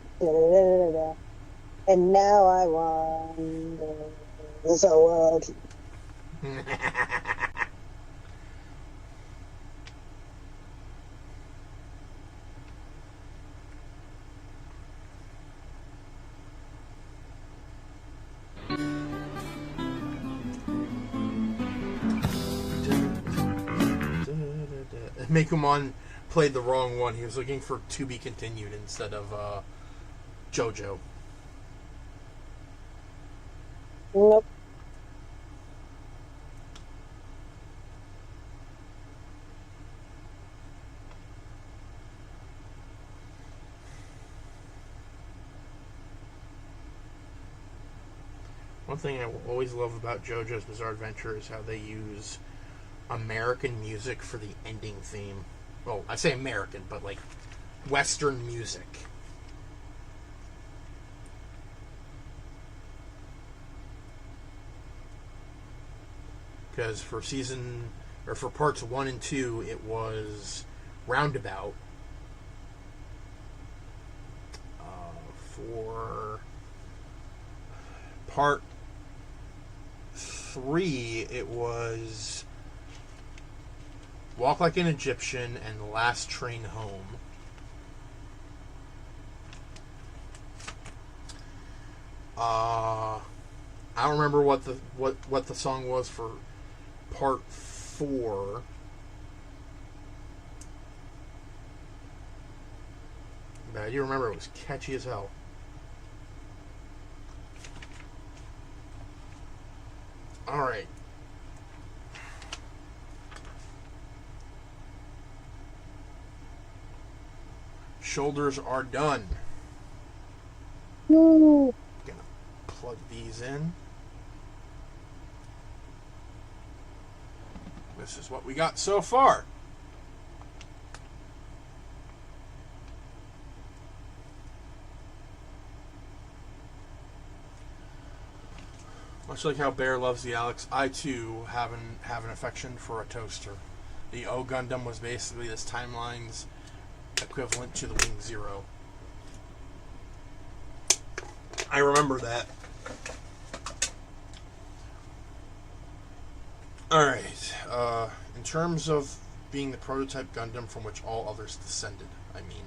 And now I wander the world. Mekumon played the wrong one. He was looking for To Be Continued instead of JoJo. Nope. One thing I will always love about JoJo's Bizarre Adventure is how they use American music for the ending theme. Well, I say American, but like Western music. Because for for parts 1 and 2, it was Roundabout. For part 3, it was Walk Like an Egyptian and The Last Train Home. I don't remember what the song was for part 4. But I do remember it was catchy as hell. Alright. Shoulders are done. Woo. Gonna plug these in. This is what we got so far. Much like how Bear loves the Alex, I too have an affection for a toaster. The O Gundam was basically this timeline's equivalent to the Wing Zero. I remember that. Alright, in terms of being the prototype Gundam from which all others descended, I mean.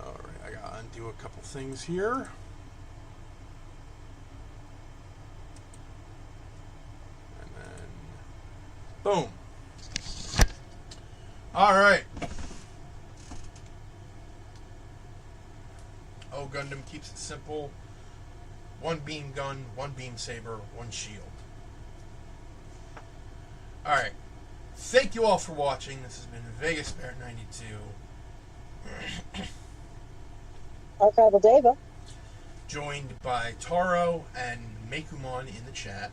Alright, I gotta undo a couple things here. Boom. Alright. Oh, Gundam keeps it simple. One beam gun, one beam saber, one shield. Alright. Thank you all for watching. This has been Vegas Bear 92. Archival Deva. Joined by Taro and Mekumon in the chat.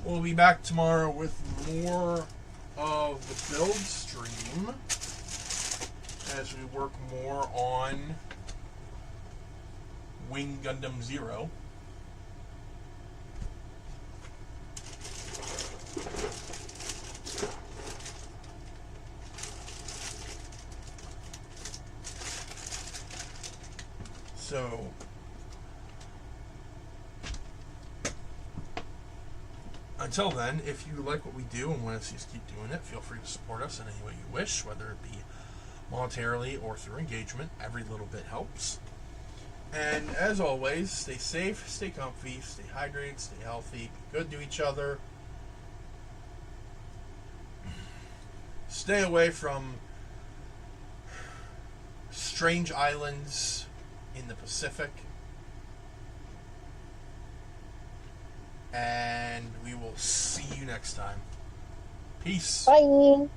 We'll be back tomorrow with more of the build stream as we work more on Wing Gundam Zero. So until then, if you like what we do and want to see us keep doing it, feel free to support us in any way you wish, whether it be monetarily or through engagement. Every little bit helps. And as always, stay safe, stay comfy, stay hydrated, stay healthy, be good to each other. Stay away from strange islands in the Pacific. And we will see you next time. Peace. Bye.